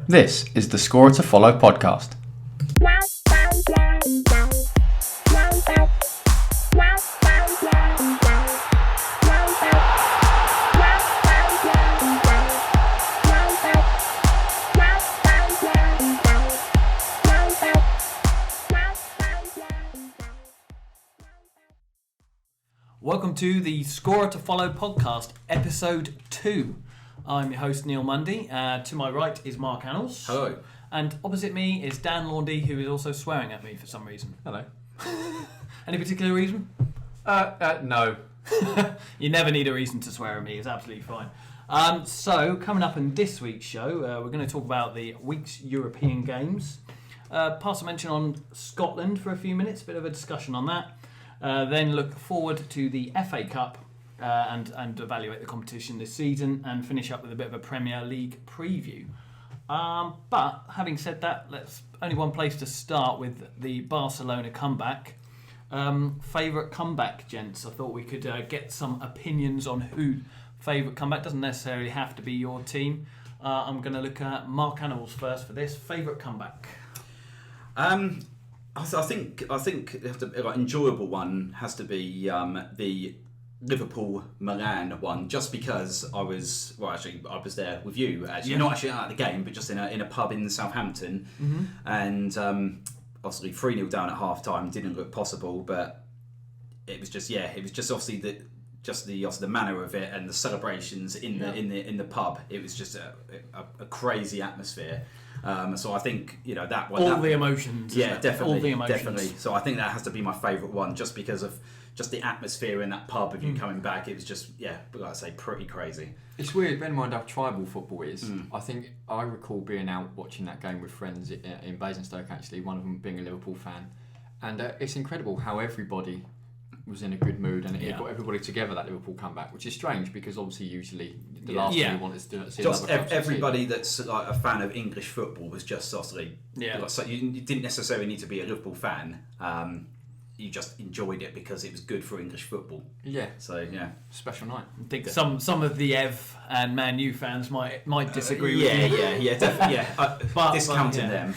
This is the Score to Follow podcast. Welcome to the Score to Follow podcast, episode 2. I'm your host, Neil Mundy. To my right is Mark Annals. Hello. And opposite me is Dan Laundy, who is also swearing at me for some reason. Hello. Any particular reason? No. You never need a reason to swear at me. It's absolutely fine. So, coming up in this week's show, we're going to talk about the week's European Games. Pass a mention on Scotland for a few minutes, a bit of a discussion on that. Then look forward to the FA Cup and evaluate the competition this season and finish up with a bit of a Premier League preview. But having said that, only one place to start with the Barcelona comeback. Favourite comeback, gents? I thought we could get some opinions on who favourite comeback. Doesn't necessarily have to be your team. I'm going to look at Mark Annals first for this. Favourite comeback? I think like, enjoyable one has to be the Liverpool Milan one, just because I was there with you actually, not actually at the game, but just in a pub in Southampton, and obviously 3-0 down at half time didn't look possible, but it was just obviously the manner of it and the celebrations in the pub. It was just a crazy atmosphere. So I think that one. The emotions. Yeah, definitely. All the emotions. Definitely. So I think that has to be my favourite one, just because of just the atmosphere in that pub of you coming back. It was just like I say, pretty crazy. It's weird, bear in mind how tribal football is. I think I recall being out watching that game with friends in Basingstoke, actually, one of them being a Liverpool fan. And it's incredible how everybody was in a good mood and it got everybody together, that Liverpool comeback, which is strange because obviously usually the last thing you want is to see just everybody that's like a fan of English football was just obviously so you didn't necessarily need to be a Liverpool fan. You just enjoyed it because it was good for English football. Yeah. So special night. I think some of the Ev and Man U fans might disagree with you. Yeah, definitely. Discounting them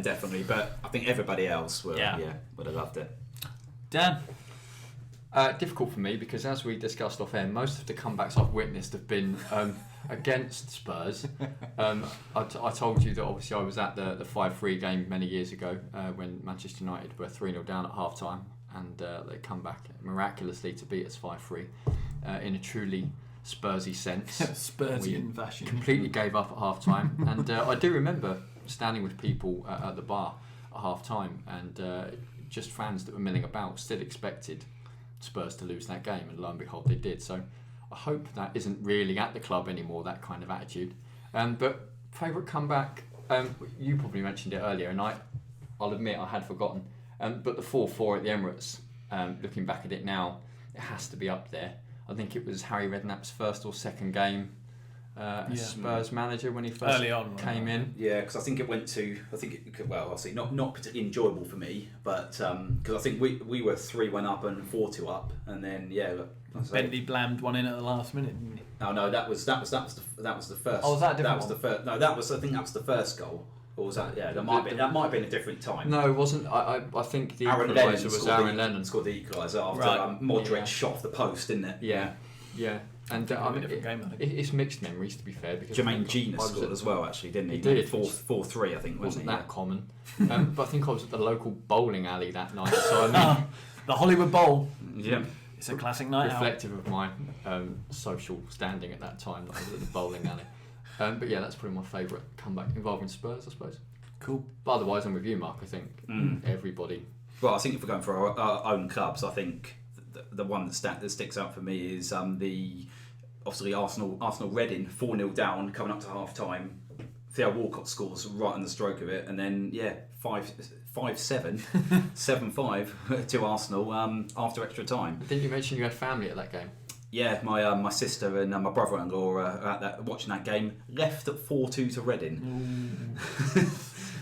definitely. But I think everybody else would have loved it. Dan? Difficult for me because, as we discussed off air, most of the comebacks I've witnessed have been against Spurs. I told you that obviously I was at the 5-3 game many years ago when Manchester United were 3-0 down at half time and they come back miraculously to beat us 5-3 in a truly Spursy sense. Spursian fashion. Completely gave up at half time. And I do remember standing with people at the bar at half time and just fans that were milling about still expected Spurs to lose that game, and lo and behold they did. So I hope that isn't really at the club anymore, that kind of attitude. But favourite comeback, you probably mentioned it earlier and I'll admit I had forgotten, but the 4-4 at the Emirates, looking back at it now, it has to be up there. I think it was Harry Redknapp's first or second game as Spurs manager when he first came in. Yeah, because I think it went to, obviously not particularly enjoyable for me, but because I think we were 3-1 up and 4-2 up, and then Bentley blammed one in at the last minute, didn't he? No, that was the first. Oh, was that a different That was the first. No, I think that was the first goal. Or was that? Yeah, that might have been a different time. No, it wasn't. I think the equaliser was Aaron Lennon scored the equaliser after Modric shot off the post, didn't it? Yeah. And it's mixed memories, to be fair. Because Jermaine Gina scored as well, actually, didn't he? He did. 4-3, I think, wasn't that common? But I think I was at the local bowling alley that night. So I mean, the Hollywood Bowl. Yeah. It's a classic night reflective of my social standing at that time, that I was at the bowling alley. But yeah, that's probably my favourite comeback involving Spurs, I suppose. Cool. But otherwise, I'm with you, Mark. I think everybody. Well, I think if we're going for our own clubs, I think the one that sticks out for me is obviously Arsenal Reading 4-0 down coming up to half time. Theo Walcott scores right on the stroke of it, and then 5-7, 7-5 to Arsenal after extra time. Didn't you mention you had family at that game? Yeah, my sister and my brother-in-law are watching that game. Left at 4-2 to Reading.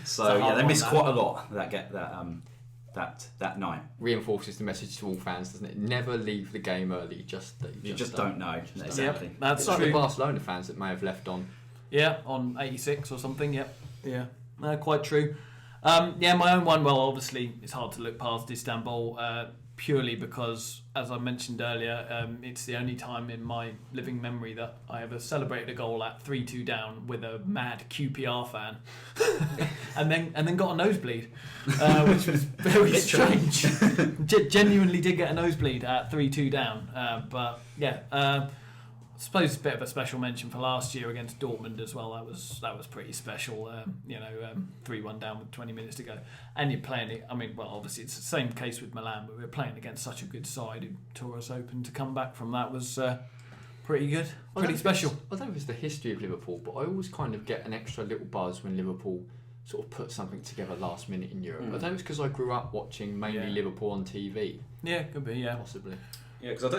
So they missed quite a lot that night. Reinforces the message to all fans, doesn't it? Never leave the game early. You just don't know. Exactly. That's true. The Barcelona fans that may have left on Yeah, on 86 or something. Yep. Yeah. Quite true. My own one. Well, obviously, it's hard to look past Istanbul purely because, as I mentioned earlier, it's the only time in my living memory that I ever celebrated a goal at 3-2 down with a mad QPR fan, and then got a nosebleed, which was very strange. Genuinely did get a nosebleed at 3-2 down, but yeah. I suppose it's a bit of a special mention for last year against Dortmund as well. That was pretty special. 3-1 down with 20 minutes to go, and you're playing it. I mean, well, obviously it's the same case with Milan, but we were playing against such a good side who tore us open. To come back from that was pretty good, pretty special. I don't know if it's the history of Liverpool, but I always kind of get an extra little buzz when Liverpool sort of put something together last minute in Europe. I don't know if it's because I grew up watching mainly Liverpool on TV. Yeah, could be. Yeah, possibly. Yeah, because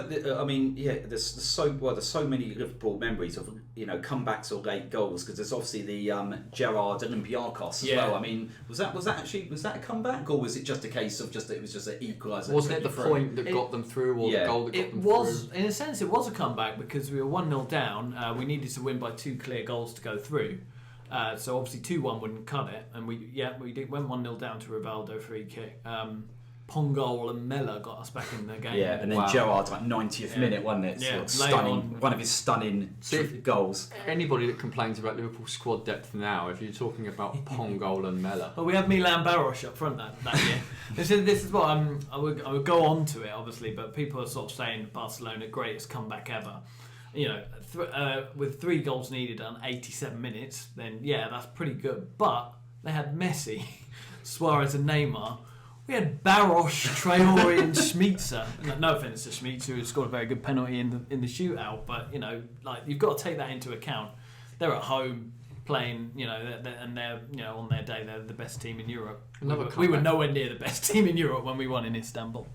there's so many Liverpool memories of comebacks or late goals. Because there's obviously the Gerrard Olympiacos as well. I mean, was that a comeback, or was it just a case of it was just an equaliser? Wasn't it the point that got them through, or the goal that got them through? In a sense, it was a comeback because we were 1-0 down. We needed to win by 2 clear goals to go through. So obviously 2-1 wouldn't cut it, and we went 1-0 down to Rivaldo free kick. Pongol and Mella got us back in the game. Yeah, and then Gerrard's 90th minute, wasn't it? Yeah, stunning. One of his stunning goals. Anybody that complains about Liverpool's squad depth now, if you're talking about Pongol and Mella. Well, we had Milan Baros up front that year. This is what I would go on to it, obviously, but people are sort of saying Barcelona, greatest comeback ever. With 3 goals needed on 87 minutes, then that's pretty good. But they had Messi, Suarez and Neymar. We had Baros, Traore and Schmitzer. No offence to Schmitzer, who scored a very good penalty in the shootout, but you've got to take that into account. They're at home playing, and they're on their day they're the best team in Europe. We were nowhere near the best team in Europe when we won in Istanbul.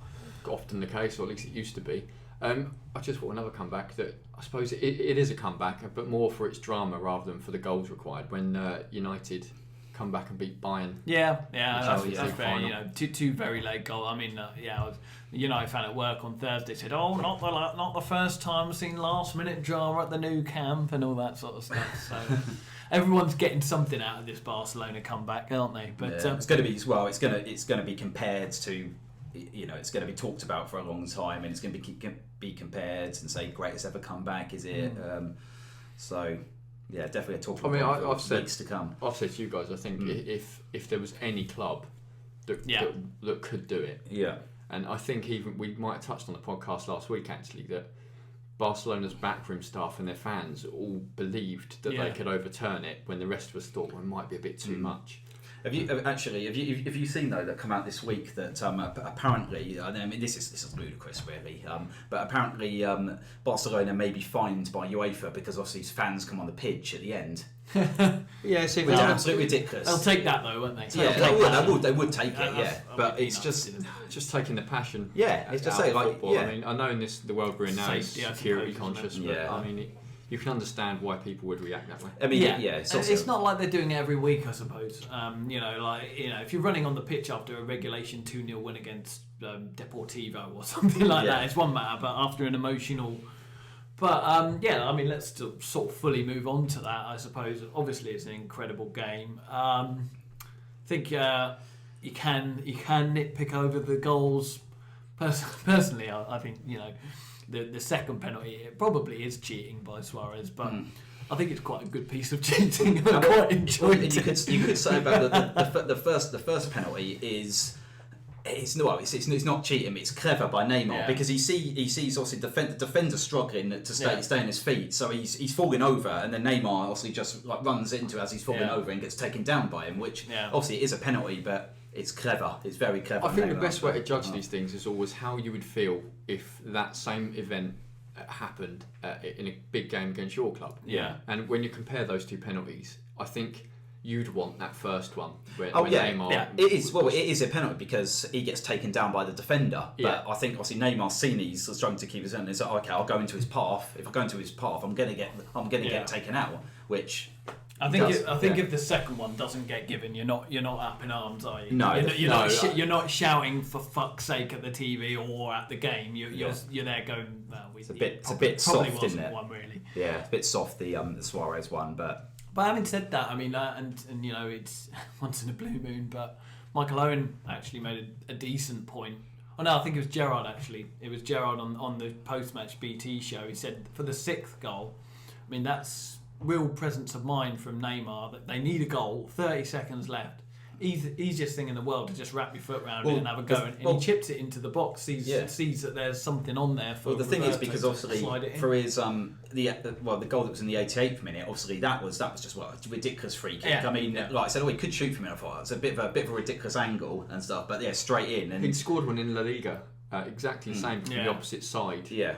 Often the case, or at least it used to be. I just thought another comeback that I suppose it is a comeback, but more for its drama rather than for the goals required. When United come back and beat Bayern. That's fair. Two very late goals. I mean, I was a United fan at work on Thursday. Said, not the first time I've seen last minute drama at the new camp and all that sort of stuff. So everyone's getting something out of this Barcelona comeback, aren't they? But it's going to be It's going to be compared to. It's going to be talked about for a long time, and it's going to be compared and say greatest ever comeback. Is it? Yeah, definitely a talk. I've said weeks to come. I've said to you guys, I think if there was any club that could do it, and I think even we might have touched on the podcast last week actually that Barcelona's backroom staff and their fans all believed that they could overturn it when the rest of us thought it might be a bit too much. Have you seen though that come out this week that apparently I mean this is ludicrous really, but apparently Barcelona may be fined by UEFA because obviously fans come on the pitch at the end. Which is absolutely ridiculous. They'll take that though, won't they? They would take it. But it's just taking the passion. Yeah, it's just saying football. I mean, I know in the world we're in now, it's security conscious, but yeah. I mean. You can understand why people would react that way. I mean, it's not like they're doing it every week, I suppose. If you're running on the pitch after a regulation 2-0 win against Deportivo or something like that, it's one matter. But after an emotional, let's sort of fully move on to that. I suppose. Obviously, it's an incredible game. I think you can nitpick over the goals. Personally, I think The second penalty, it probably is cheating by Suarez, but I think it's quite a good piece of cheating. I quite enjoyed it. You could say about the first penalty it's not cheating. It's clever by Neymar because he sees obviously the defender struggling to stay on his feet, so he's falling over, and then Neymar obviously just runs into as he's falling over and gets taken down by him, which obviously is a penalty, but. It's clever. It's very clever. I think the best way to judge these things is always how you would feel if that same event happened in a big game against your club. Yeah. And when you compare those two penalties, I think you'd want that first one. Neymar it is. Well, it is a penalty because he gets taken down by the defender. But I think obviously Neymar's seen he's struggling to keep his own. It's like, okay, I'll go into his path. If I go into his path, I'm going to get taken out. Which. I think if the second one doesn't get given, you're not up in arms, are you? No, you're not shouting for fuck's sake at the TV or at the game. You're there going. Well, it's a bit soft, isn't it? One really. Yeah, it's a bit soft the Suarez one, but But having said that, I mean, and you know, it's once in a blue moon. But Michael Owen actually made a decent point. Oh no, I think it was Gerrard actually. It was Gerrard on the post-match BT show. He said for the 6th goal, I mean that's real presence of mind from Neymar that they need a goal. 30 seconds left. Easiest thing in the world to just wrap your foot around it and have a go. And he chips it into the box, sees that there's something on there for. Well, the thing is, because to obviously slide it in. for his the goal that was in the 88th minute, obviously that was just a ridiculous free kick. Yeah. I mean, like I said, he could shoot from it. I thought it was a bit of a ridiculous angle and stuff, but yeah, straight in. And He'd scored one in La Liga, exactly the same from the opposite side. Yeah.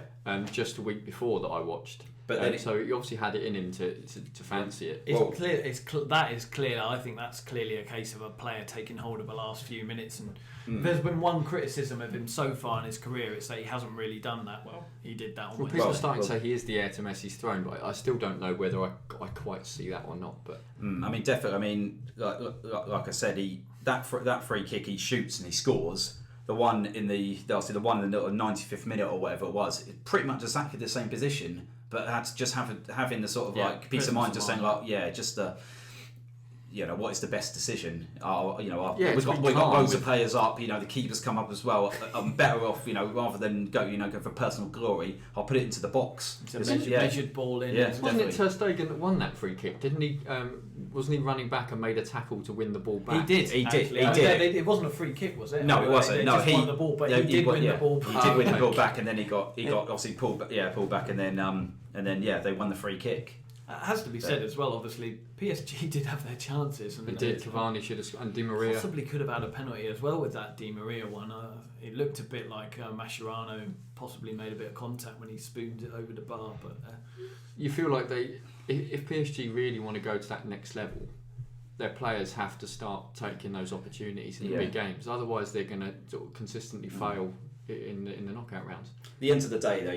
Just a week before that I watched. But then so he obviously had it in him to fancy it. It's clear. That is clear. I think that's clearly a case of a player taking hold of the last few minutes. And there's been one criticism of him so far in his career. It's that he hasn't really done that well. He did that on Well, Wednesday. people are starting to say he is the heir to Messi's throne, but I still don't know whether I quite see that or not. But I mean, definitely. I mean, like I said, that free kick he shoots and he scores. The one in the 95th minute or whatever it was, it's pretty much exactly the same position, but had to just having the sort of like peace of mind, just saying like, just the. What is the best decision? We've got loads of players up. The keepers come up as well. I'm better off, rather than go for personal glory. I'll put it into the box. It's a measured ball in. Yeah, wasn't it Ter Stegen that won that free kick? Didn't he? Wasn't he running back and made a tackle to win the ball back? He did. He did. It wasn't a free kick, was it? No, it wasn't. They just won the ball, but he did win the ball back. He did win the ball back, and then he got obviously pulled back, and then they won the free kick. It has to be said as well, obviously, PSG did have their chances. And They did. Cavani should have, and Di Maria. Possibly could have had a penalty as well with that Di Maria one. It looked a bit like Mascherano possibly made a bit of contact when he spooned it over the bar. But you feel like if PSG really want to go to that next level, their players have to start taking those opportunities in the big games. Otherwise, they're going to sort of consistently fail in the knockout rounds. At the end of the day, though,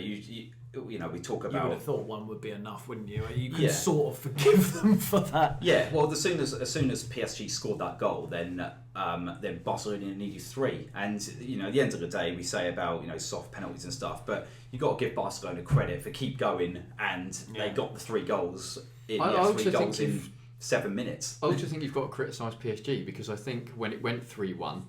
we talk about. You would have thought one would be enough, wouldn't you? You could sort of forgive them for that. Yeah. Well, as soon as PSG scored that goal, then Barcelona needed 3. And at the end of the day, we say about soft penalties and stuff, but you got to give Barcelona credit for keep going, and they got the 3 goals in 7 minutes. I also think you've got to criticise PSG because I think when it went 3-1,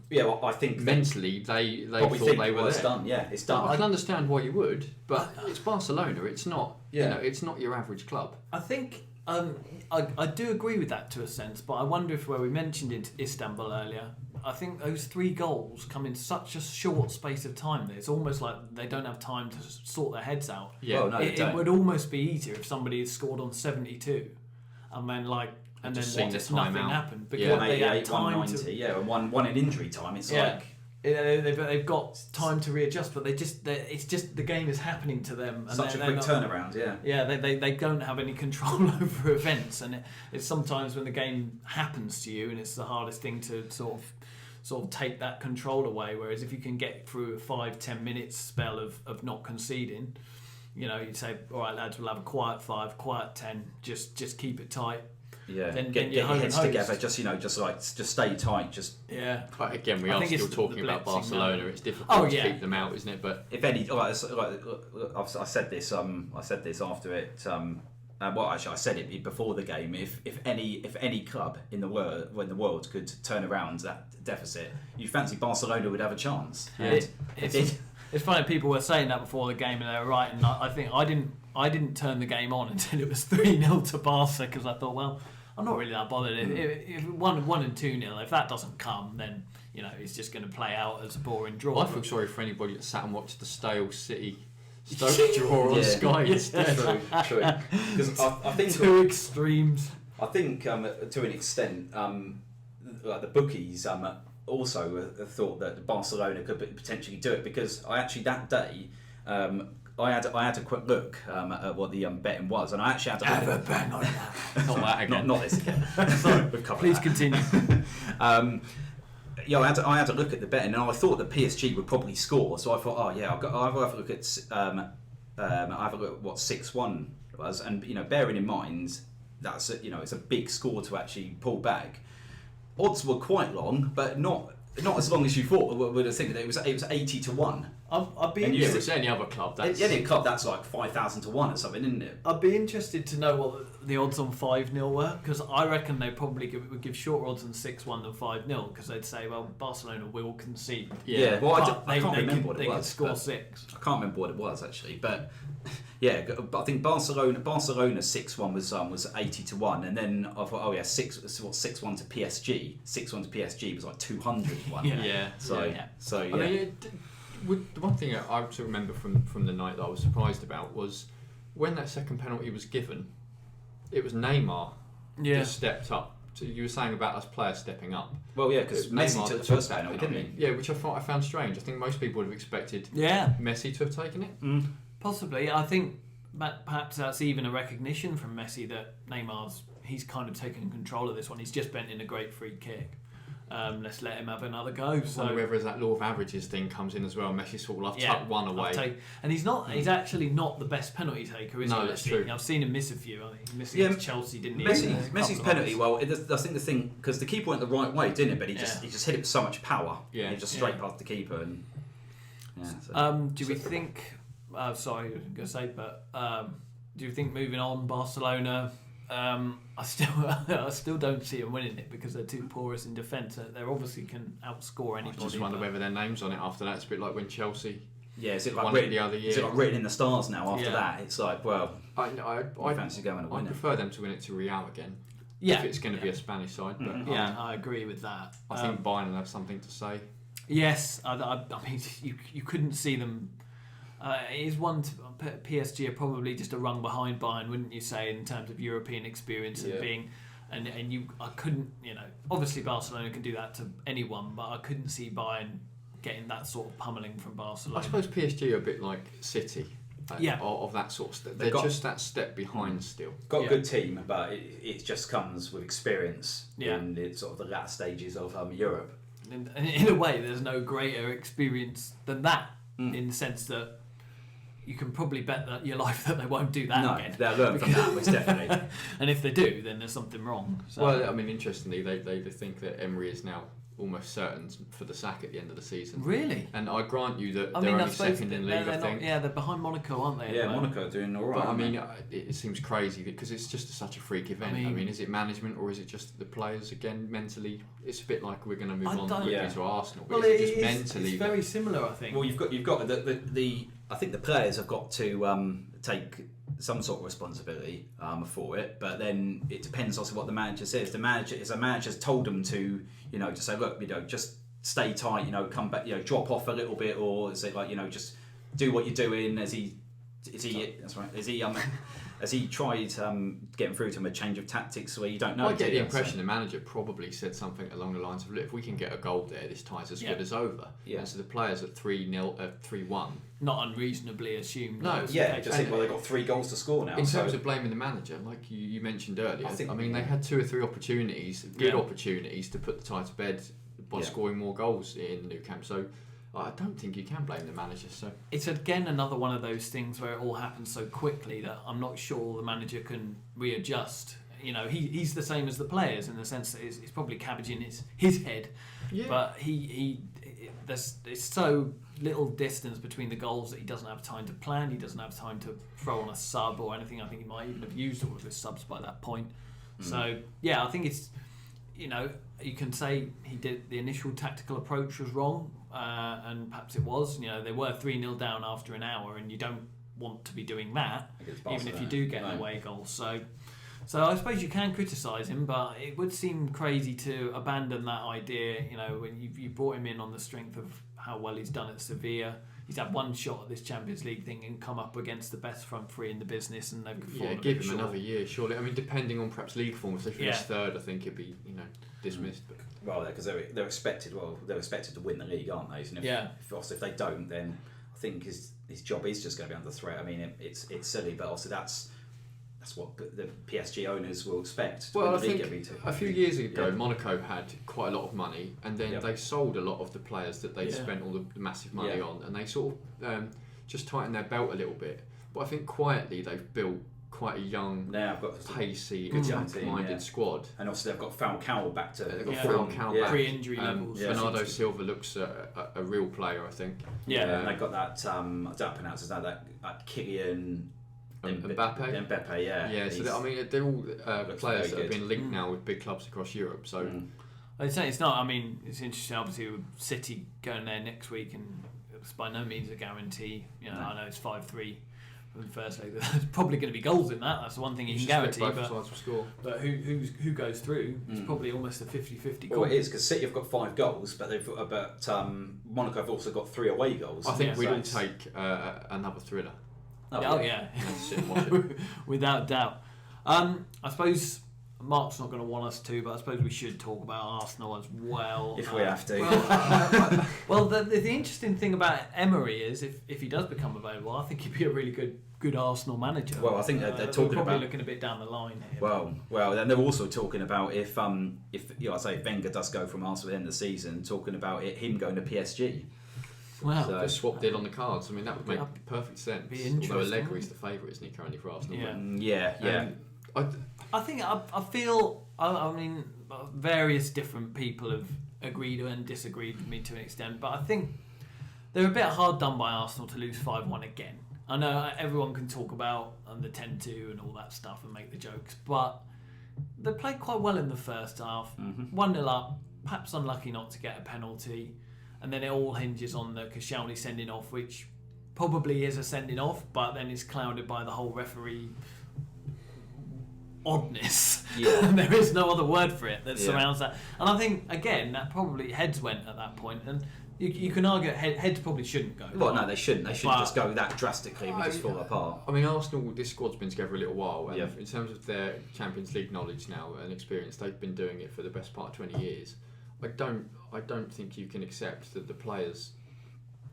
I think mentally they thought they were it's there. done. Yeah, it's done. I can understand why you would, but it's Barcelona. It's not. It's not your average club. I think I do agree with that to a sense, but I wonder if where we mentioned Istanbul earlier, I think those 3 goals come in such a short space of time that it's almost like they don't have time to sort their heads out. Yeah, well, no, it would almost be easier if somebody had scored on 72, and then nothing happened because they had time 190, and one in injury time. It's like they've got time to readjust, but it's just the game is happening to them. And such a quick turnaround. They don't have any control over events, and it's sometimes when the game happens to you, and it's the hardest thing to sort of take that control away. Whereas if you can get through a 5-10 minutes spell of not conceding, you'd say, all right, lads, we'll have a quiet 5, quiet 10, just keep it tight. Yeah, then get your heads together. Just stay tight. But again, we are still talking about Barcelona. It's difficult to keep them out, isn't it? But if any, I said this. I said this after it. I said it before the game. If any club in the world could turn around that deficit, you fancy Barcelona would have a chance. Yeah. It's funny, people were saying that before the game, and they were right. And I think I didn't turn the game on until it was 3-0 to Barca, because I thought, well, I'm not really that bothered. If 1 and 2-0, if that doesn't come, then it's just going to play out as a boring draw. I feel sorry for anybody that sat and watched the stale City Stoke draw on Sky instead. True. Because I think 2 extremes. I think to an extent, the bookies also thought that Barcelona could potentially do it, because I actually that day. I had a quick look at what the betting was, and I actually had to have a bet on that. Not that again. Not this again. Sorry, please continue. I had to look at the betting, and I thought that PSG would probably score. So I thought, I'll have a look at what 6-1 was, and bearing in mind that's it's a big score to actually pull back. Odds were quite long, but not as long as you thought. Would have think that it was 80-1. I'd be interested. If it's any other club, any club that's like 5,000-1 or something, isn't it? I'd be interested to know what the odds on 5-0 were? Because I reckon they probably would give shorter odds than 6-1 than 5-0 because they'd say, well, Barcelona will concede. Yeah, well, I can't remember could, what it they was. could score but 6. I can't remember what it was actually, but yeah, but I think Barcelona 6-1 was 80-1, and then I thought, 6-1 to PSG. 6-1 to PSG was like 200-1. Yeah. So I mean, the one thing I also remember from the night that I was surprised about was when that second penalty was given, it was Neymar that stepped up. So you were saying about us players stepping up. Well, yeah, because Messi Neymar took the took first that penalty, didn't he? Yeah, which I found strange. I think most people would have expected Messi to have taken it. Possibly. I think perhaps that's even a recognition from Messi that he's kind of taken control of this one. He's just bent in a great free kick. Let's let him have another go. So whether that law of averages thing comes in as well. Messi sort of, I've tucked one away. And he's actually not the best penalty taker, is he? No, that's true. I've seen him miss a few. I think he missed against Chelsea, didn't he? Messi's penalty, well, I think the thing, because the keeper went the right way, didn't it? But he just hit it with so much power. Yeah. He just straight past the keeper. And do we think... sorry, I was going to say, but do you think moving on, Barcelona... I still don't see them winning it because they're too porous in defence. They obviously can outscore anybody. I just wonder whether their name's on it after that. It's a bit like when Chelsea is it like won written, it the other year. Is it like written in the stars now after that? It's like, well, I fancy going and I win it. prefer them to win it to Real again. Yeah. If it's going to be a Spanish side. But I agree with that. I think Bayern will have something to say. Yes, I mean, you couldn't see them... it is PSG are probably just a rung behind Bayern, wouldn't you say, in terms of European experience and being, and I couldn't, obviously Barcelona can do that to anyone, but I couldn't see Bayern getting that sort of pummeling from Barcelona. I suppose PSG are a bit like City, of that sort of stuff. They're just that step behind still. Got a good team, but it just comes with experience in the sort of the latter stages of Europe. In a way, there's no greater experience than that, in the sense that you can probably bet that your life that they won't do that again. They'll learn from that, most definitely. And if they do, then there's something wrong. So. Well, I mean, interestingly, they think that Emery is now almost certain for the sack at the end of the season. Really? And I grant you that they're only second in league, I think. They're behind Monaco, aren't they? Yeah, Monaco are doing all right. But I mean, it seems crazy because it's just such a freak event. I mean, is it management or is it just the players again mentally? It's a bit like we're going to move on quickly to Arsenal. But is it just mentally? It's very similar, I think. Well, you've got the I think the players have got to take some sort of responsibility for it, but then it depends also what the manager says. The manager's told them to, to say, look, just stay tight, come back, drop off a little bit, or is it like, just do what you're doing? That's right. Has he tried getting through to him a change of tactics where you don't know? I get the impression the manager probably said something along the lines of, look, if we can get a goal there, this tie's as good as over. Yeah. And so the players at 3-1. Not unreasonably assumed. No, just think, they've got 3 goals to score now. In terms of blaming the manager, like you mentioned earlier, I mean, they had 2 or 3 opportunities, good opportunities to put the tie to bed by scoring more goals in Nou Camp. So I don't think you can blame the manager. So it's again another one of those things where it all happens so quickly that I'm not sure the manager can readjust. He's the same as the players in the sense that it's probably cabbage in his head, but there's so little distance between the goals that he doesn't have time to plan. He doesn't have time to throw on a sub or anything. I think he might even have used all of his subs by that point. So I think it's you can say he did the initial tactical approach was wrong, and perhaps it was. They were 3-0 down after an hour, and you don't want to be doing that, even if you do get an away goal. So I suppose you can criticise him, but it would seem crazy to abandon that idea. When you brought him in on the strength of how well he's done at Sevilla. He's had one shot at this Champions League thing and come up against the best front three in the business, and they've fallen give him another year, surely. I mean, depending on perhaps league form, if they finish third, I think it'd be dismissed. But because they're expected. Well, they're expected to win the league, aren't they? And if they don't, then I think his job is just going to be under threat. I mean, it's silly, but also that's what the PSG owners will expect. Well, I think a few years ago, Monaco had quite a lot of money, and then they sold a lot of the players that they spent all the massive money on, and they sort of just tightened their belt a little bit. But I think quietly they've built quite a young, pacey, attack-minded squad. And also they've got Falcao back to... They've got Falcao back. Pre-injury levels. Bernardo Silva looks a real player, I think. And they've got that, I don't pronounce his name, that Kylian... Mbappe, yeah. Yeah, so I mean, they're all players that have good. been linked now with big clubs across Europe. So I'd say it's not. I mean, it's interesting. Obviously, with City going there next week, and it's by no means a guarantee. You know, I know it's 5-3 from the first leg. There's probably going to be goals in that. That's the one thing you can guarantee. Both sides will score. But who goes through? It's probably almost a 50-50 goal. Well, it is because City have got 5 goals, but Monaco have also got 3 away goals. I think we'd so all take another thriller. Oh yeah, Sit and watch it. without doubt. I suppose Mark's not going to want us to, but I suppose we should talk about Arsenal as well. If we have to. Well, the interesting thing about Emery is if he does become available, I think he'd be a really good Arsenal manager. Well, I think they're talking probably about looking a bit down the line here. Well, then they're also talking about if I say Wenger does go from Arsenal at the end of the season, talking about him going to PSG. Wow. So- Just swap deal on the cards. I mean, that would make perfect sense. Be interesting. Although Allegri's the favourite, isn't he, currently for Arsenal? Yeah. Yeah. I think I feel. I mean, various different people have agreed and disagreed with me to an extent, but I think they're a bit hard done by Arsenal to lose 5-1 again. I know everyone can talk about the 10-2 and all that stuff and make the jokes, but they played quite well in the first half. 1-0 up, perhaps unlucky not to get a penalty, and then it all hinges on the Koscielny sending off, which probably is a sending off, but then is clouded by the whole referee oddness. Yeah. There is no other word for it that surrounds that. And I think, again, that probably heads went at that point. And you can argue heads probably shouldn't go. Well, no, they shouldn't. They shouldn't But- just go that drastically and we just fall apart. I mean, Arsenal, this squad's been together a little while, and Yeah. in terms of their Champions League knowledge now and experience, they've been doing it for the best part of 20 years. I don't think you can accept that the players.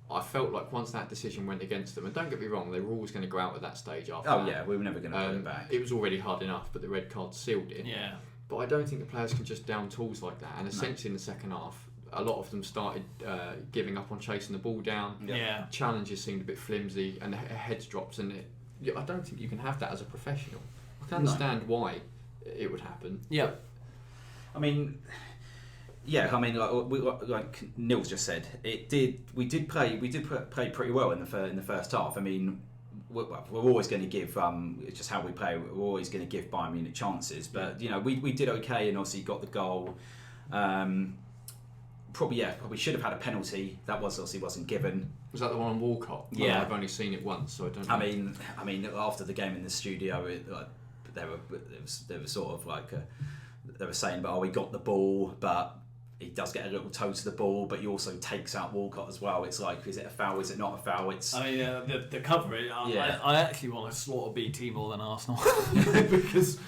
I felt like once that decision went against them, and don't get me wrong, they were always going to go out at that stage after. Oh that. yeah, we were never going to put it back. It was already hard enough, but the red card sealed it. Yeah. But I don't think the players can just down tools like that. And essentially in the second half, a lot of them started giving up on chasing the ball down. Yeah. Challenges seemed a bit flimsy, and the heads drops. And I don't think you can have that as a professional. I can understand why it would happen. Yeah. I mean, like Neil's just said, we did play pretty well in the first half. I mean, we're always going to give it's just how we play. We're always going to give Bayern Munich chances, but we did okay, and obviously got the goal. Probably should have had a penalty. That obviously wasn't given. Was that the one on Walcott? Yeah. Well, I've only seen it once, so I don't know. I mean, after the game in the studio, there was sort of like they were saying, "But we got the ball, but." He does get a little toe to the ball, but he also takes out Walcott as well. It's like, is it a foul? Is it not a foul? It's. I mean, the coverage. Yeah. I actually want to slaughter BT more than Arsenal because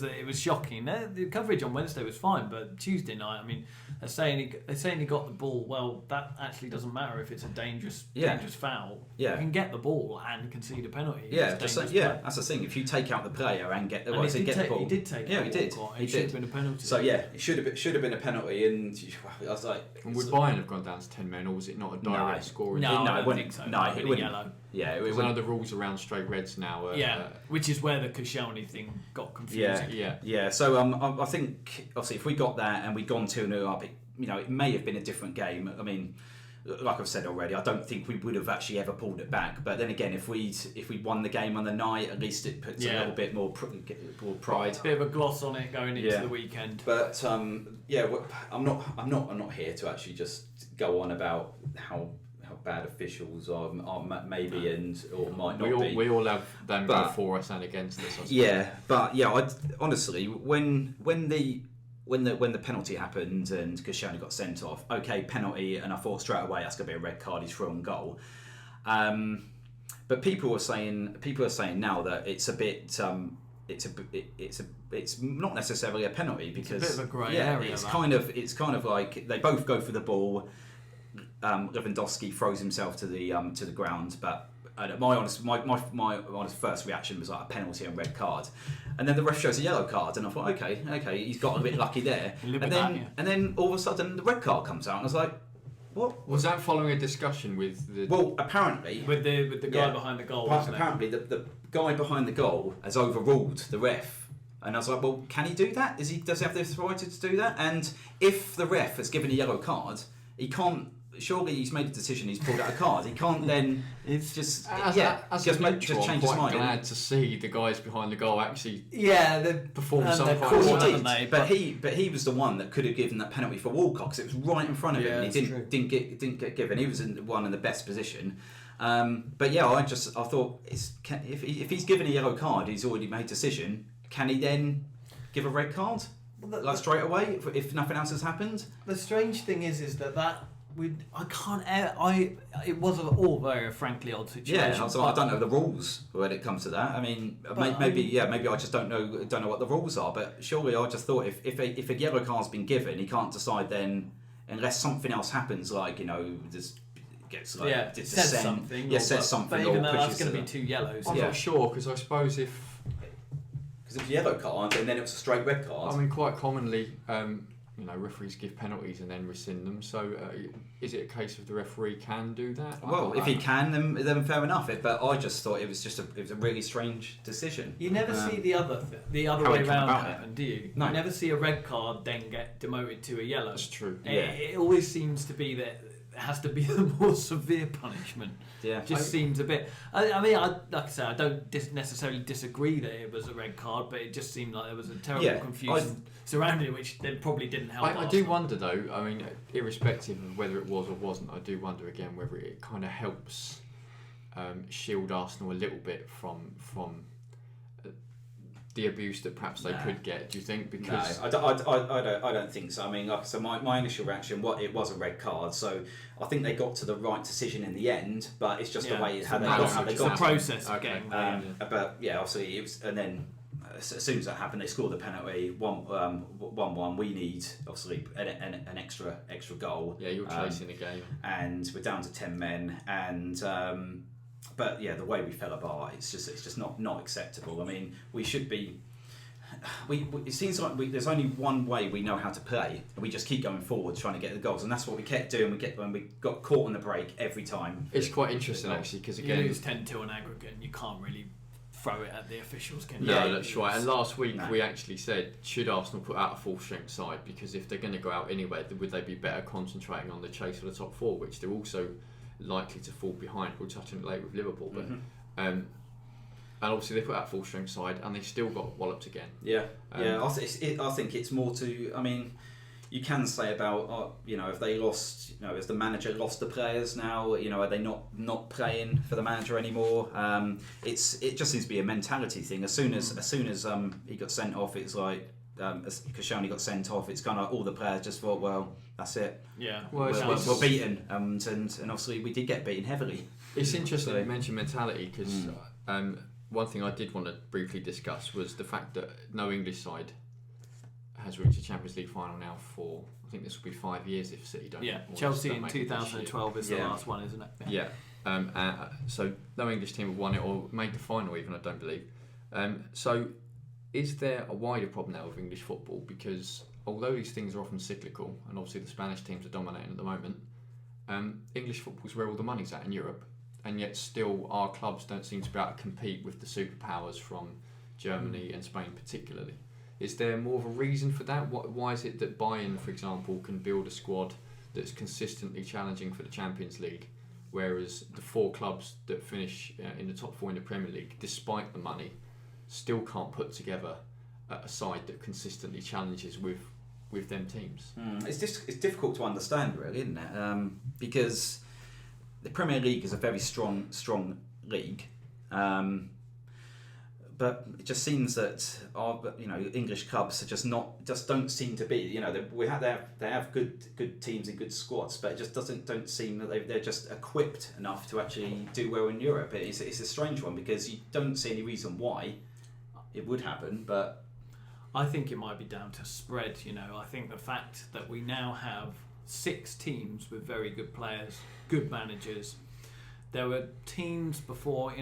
it was shocking. The coverage on Wednesday was fine, but Tuesday night, I mean, they're saying he got the ball. Well, that actually doesn't matter if it's a dangerous foul. Yeah. You can get the ball and concede a penalty. Yeah, that's the thing. If you take out the player and get the ball, he did take. Yeah, he did. It should have been a penalty. So yeah, it should have been a penalty, and I was like, And would Bayern have gone down to 10 men, or was it not a direct scoring? No, No, I it don't wouldn't. think so. No, it wouldn't. Yellow. Yeah, it There's wouldn't. another rules around straight reds now. Which is where the Koscielny thing got confusing. Yeah. So I think obviously if we got that and we'd gone 2-0 up, it may have been a different game. I mean, like I've said already, I don't think we would have actually ever pulled it back. But then again, if we'd won the game on the night, at least it puts a little bit more pride. Bit of a gloss on it going into the weekend. But I'm not here to actually just go on about how bad officials are maybe or might not be. We all have them go for us and against us. I suppose. Yeah, but honestly, when the penalty happened and Koscielny got sent off, okay, penalty, and I thought straight away that's going to be a red card. He's through on goal. But people are saying now that it's a bit. It's not necessarily a penalty because it's a bit of a grey area. It's kind of like they both go for the ball. Lewandowski throws himself to the ground, but my honest first reaction was like a penalty and red card, and then the ref shows a yellow card, and I thought, okay, he's got a bit lucky there, and then all of a sudden the red card comes out, and I was like, what was that? Following a discussion with the? Well, apparently with the guy behind the goal. Apparently, the guy behind the goal has overruled the ref. And I was like, well, can he do that? Does he have the authority to do that? And if the ref has given a yellow card, he can't surely he's made a decision. He's pulled out a card. He can't then. It's just as just a neutral, just change I'm his quite mind. glad to see the guys behind the goal actually they've perform some they've kind called of it, He haven't did, they? but he was the one that could have given that penalty for Walcott because it was right in front of him. Yeah, And he that's didn't get given. He was one in the best position. But yeah, I thought if he's given a yellow card, he's already made a decision. Can he then give a red card like straight away if nothing else has happened? The strange thing is that it was all very frankly odd situation. Yeah, so I don't know the rules when it comes to that. I mean, maybe I just don't know what the rules are. But surely I just thought if a yellow card's been given, he can't decide then unless something else happens, like this gets like says something. But even or though that's pushes going to be it. 2 yellows. I'm not sure because I suppose if Because it was a yellow card and then it was a straight red card. I mean quite commonly referees give penalties and then rescind them. So is it a case of the referee can do that? Well, if he can, then fair enough. But I just thought it was a really strange decision. You never see the other how way it come around about happen, do you? No. You never see a red card then get demoted to a yellow. That's true. It always seems to be that it has to be the more severe punishment. Yeah, Seems a bit. I mean, like I say, I don't necessarily disagree that it was a red card, but it just seemed like there was a terrible confusion surrounding it, which then probably didn't help. I do wonder though. I mean, irrespective of whether it was or wasn't, I do wonder again whether it kind of helps shield Arsenal a little bit from the abuse that perhaps they could get. Do you think? Because I don't think so. I mean, like, so my initial reaction, it was a red card. So I think they got to the right decision in the end, but it's just the way how they got the process of okay. getting. But yeah, obviously it was, and then as soon as that happened, they scored the penalty. 1-1. We need obviously an extra goal. Yeah, you're chasing the game, and we're down to 10 men, and. But yeah, the way we fell apart, it's just not acceptable. I mean, we should be. It seems like there's only one way we know how to play, and we just keep going forward trying to get the goals, and that's what we kept doing. When we got caught on the break every time. It's quite interesting actually because again, you lose 10-2 on aggregate, and you can't really throw it at the officials, can you? No, that's right. And last week we actually said, should Arsenal put out a full strength side? Because if they're going to go out anyway, would they be better concentrating on the chase for the top four, which they're also likely to fall behind. We'll touch on it later with Liverpool, but and obviously they put out full strength side and they still got walloped again. I think it's more to. I mean, you can say about if they lost, has the manager lost the players now? Are they not playing for the manager anymore? It just seems to be a mentality thing. As soon as he got sent off, it's like. As Koscielny got sent off, it's kind of like all the players just thought, well, that's it. Yeah, we're beaten, and obviously we did get beaten heavily. It's interesting you mentioned mentality because one thing I did want to briefly discuss was the fact that no English side has reached a Champions League final now for, I think this will be 5 years if City don't. Yeah, Chelsea in 2012 is the last one, isn't it? Yeah. So no English team have won it or made the final even, I don't believe. So is there a wider problem now with English football? Because although these things are often cyclical, and obviously the Spanish teams are dominating at the moment, English football is where all the money's at in Europe, and yet still our clubs don't seem to be able to compete with the superpowers from Germany and Spain particularly. Is there more of a reason for that? Why is it that Bayern, for example, can build a squad that's consistently challenging for the Champions League, whereas the 4 clubs that finish in the top 4 in the Premier League, despite the money, still can't put together a side that consistently challenges with them teams? It's difficult to understand, really, isn't it? Because the Premier League is a very strong league, but it just seems that our English clubs are just don't seem to be. They have good teams and good squads, but it just don't seem that they're just equipped enough to actually do well in Europe. It's a strange one because you don't see any reason why it would happen, but I think it might be down to spread. I think the fact that we now have 6 teams with very good players, good managers. There were teams before,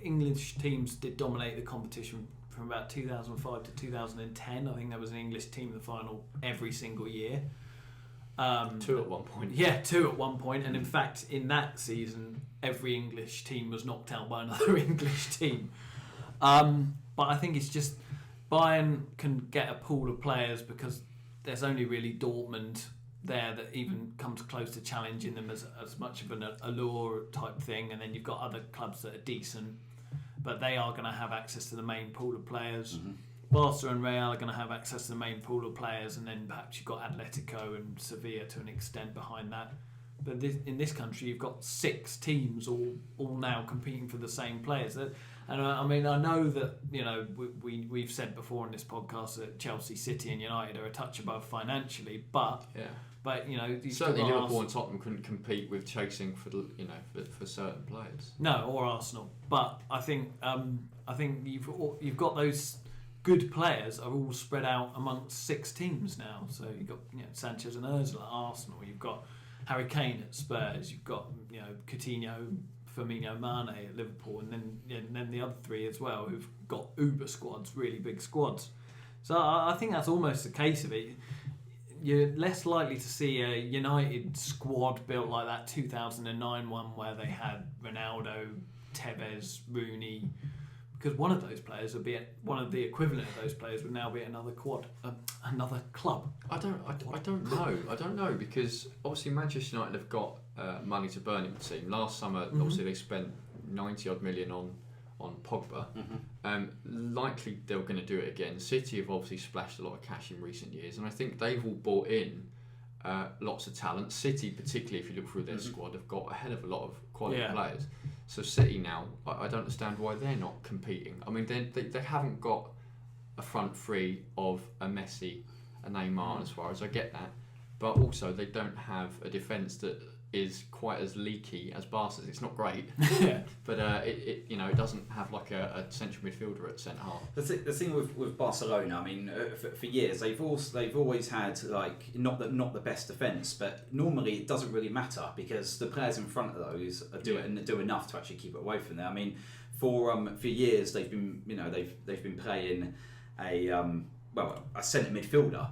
English teams did dominate the competition from about 2005 to 2010. I think there was an English team in the final every single year. 2 at one point. Yeah, 2 at one point, and in fact, in that season, every English team was knocked out by another English team. But I think it's just Bayern can get a pool of players because there's only really Dortmund there that even comes close to challenging them as much of an allure type thing. And then you've got other clubs that are decent, but they are going to have access to the main pool of players. Mm-hmm. Barca and Real are going to have access to the main pool of players, and then perhaps you've got Atletico and Sevilla to an extent behind that. But in this country, you've got 6 teams all now competing for the same players. And I mean, I know that, you know, we've said before in this podcast that Chelsea, City, and United are a touch above financially, but you know, certainly Liverpool and Tottenham couldn't compete with chasing for for certain players. No, or Arsenal. But I think you've got those good players are all spread out amongst 6 teams now. So you've got, you know, Sanchez and Ozil at Arsenal. You've got Harry Kane at Spurs. You've got, you know, Coutinho, Firmino, Mane at Liverpool, and then the other 3 as well who've got uber squads, really big squads. So I think that's almost the case of it. You're less likely to see a United squad built like that 2009 one where they had Ronaldo, Tevez, Rooney, because one of those players would be one of the equivalent of those players would now be another another club. I don't know because obviously Manchester United have got money to burn in the team. Last summer, obviously they spent 90 odd million on Pogba. Likely they're going to do it again. City have obviously splashed a lot of cash in recent years, and I think they've all bought in lots of talent. City, particularly if you look through their squad, have got a hell of a lot of quality players. So City now, I don't understand why they're not competing. I mean, they haven't got a front 3 of a Messi, a Neymar, as far as I get that, but also they don't have a defence that is quite as leaky as Barca's. It's not great, but it it doesn't have like a central midfielder at centre half. The thing with Barcelona, I mean, for years they've always had like not the best defence, but normally it doesn't really matter because the players in front of those do enough to actually keep it away from there. I mean, for years they've been playing a centre midfielder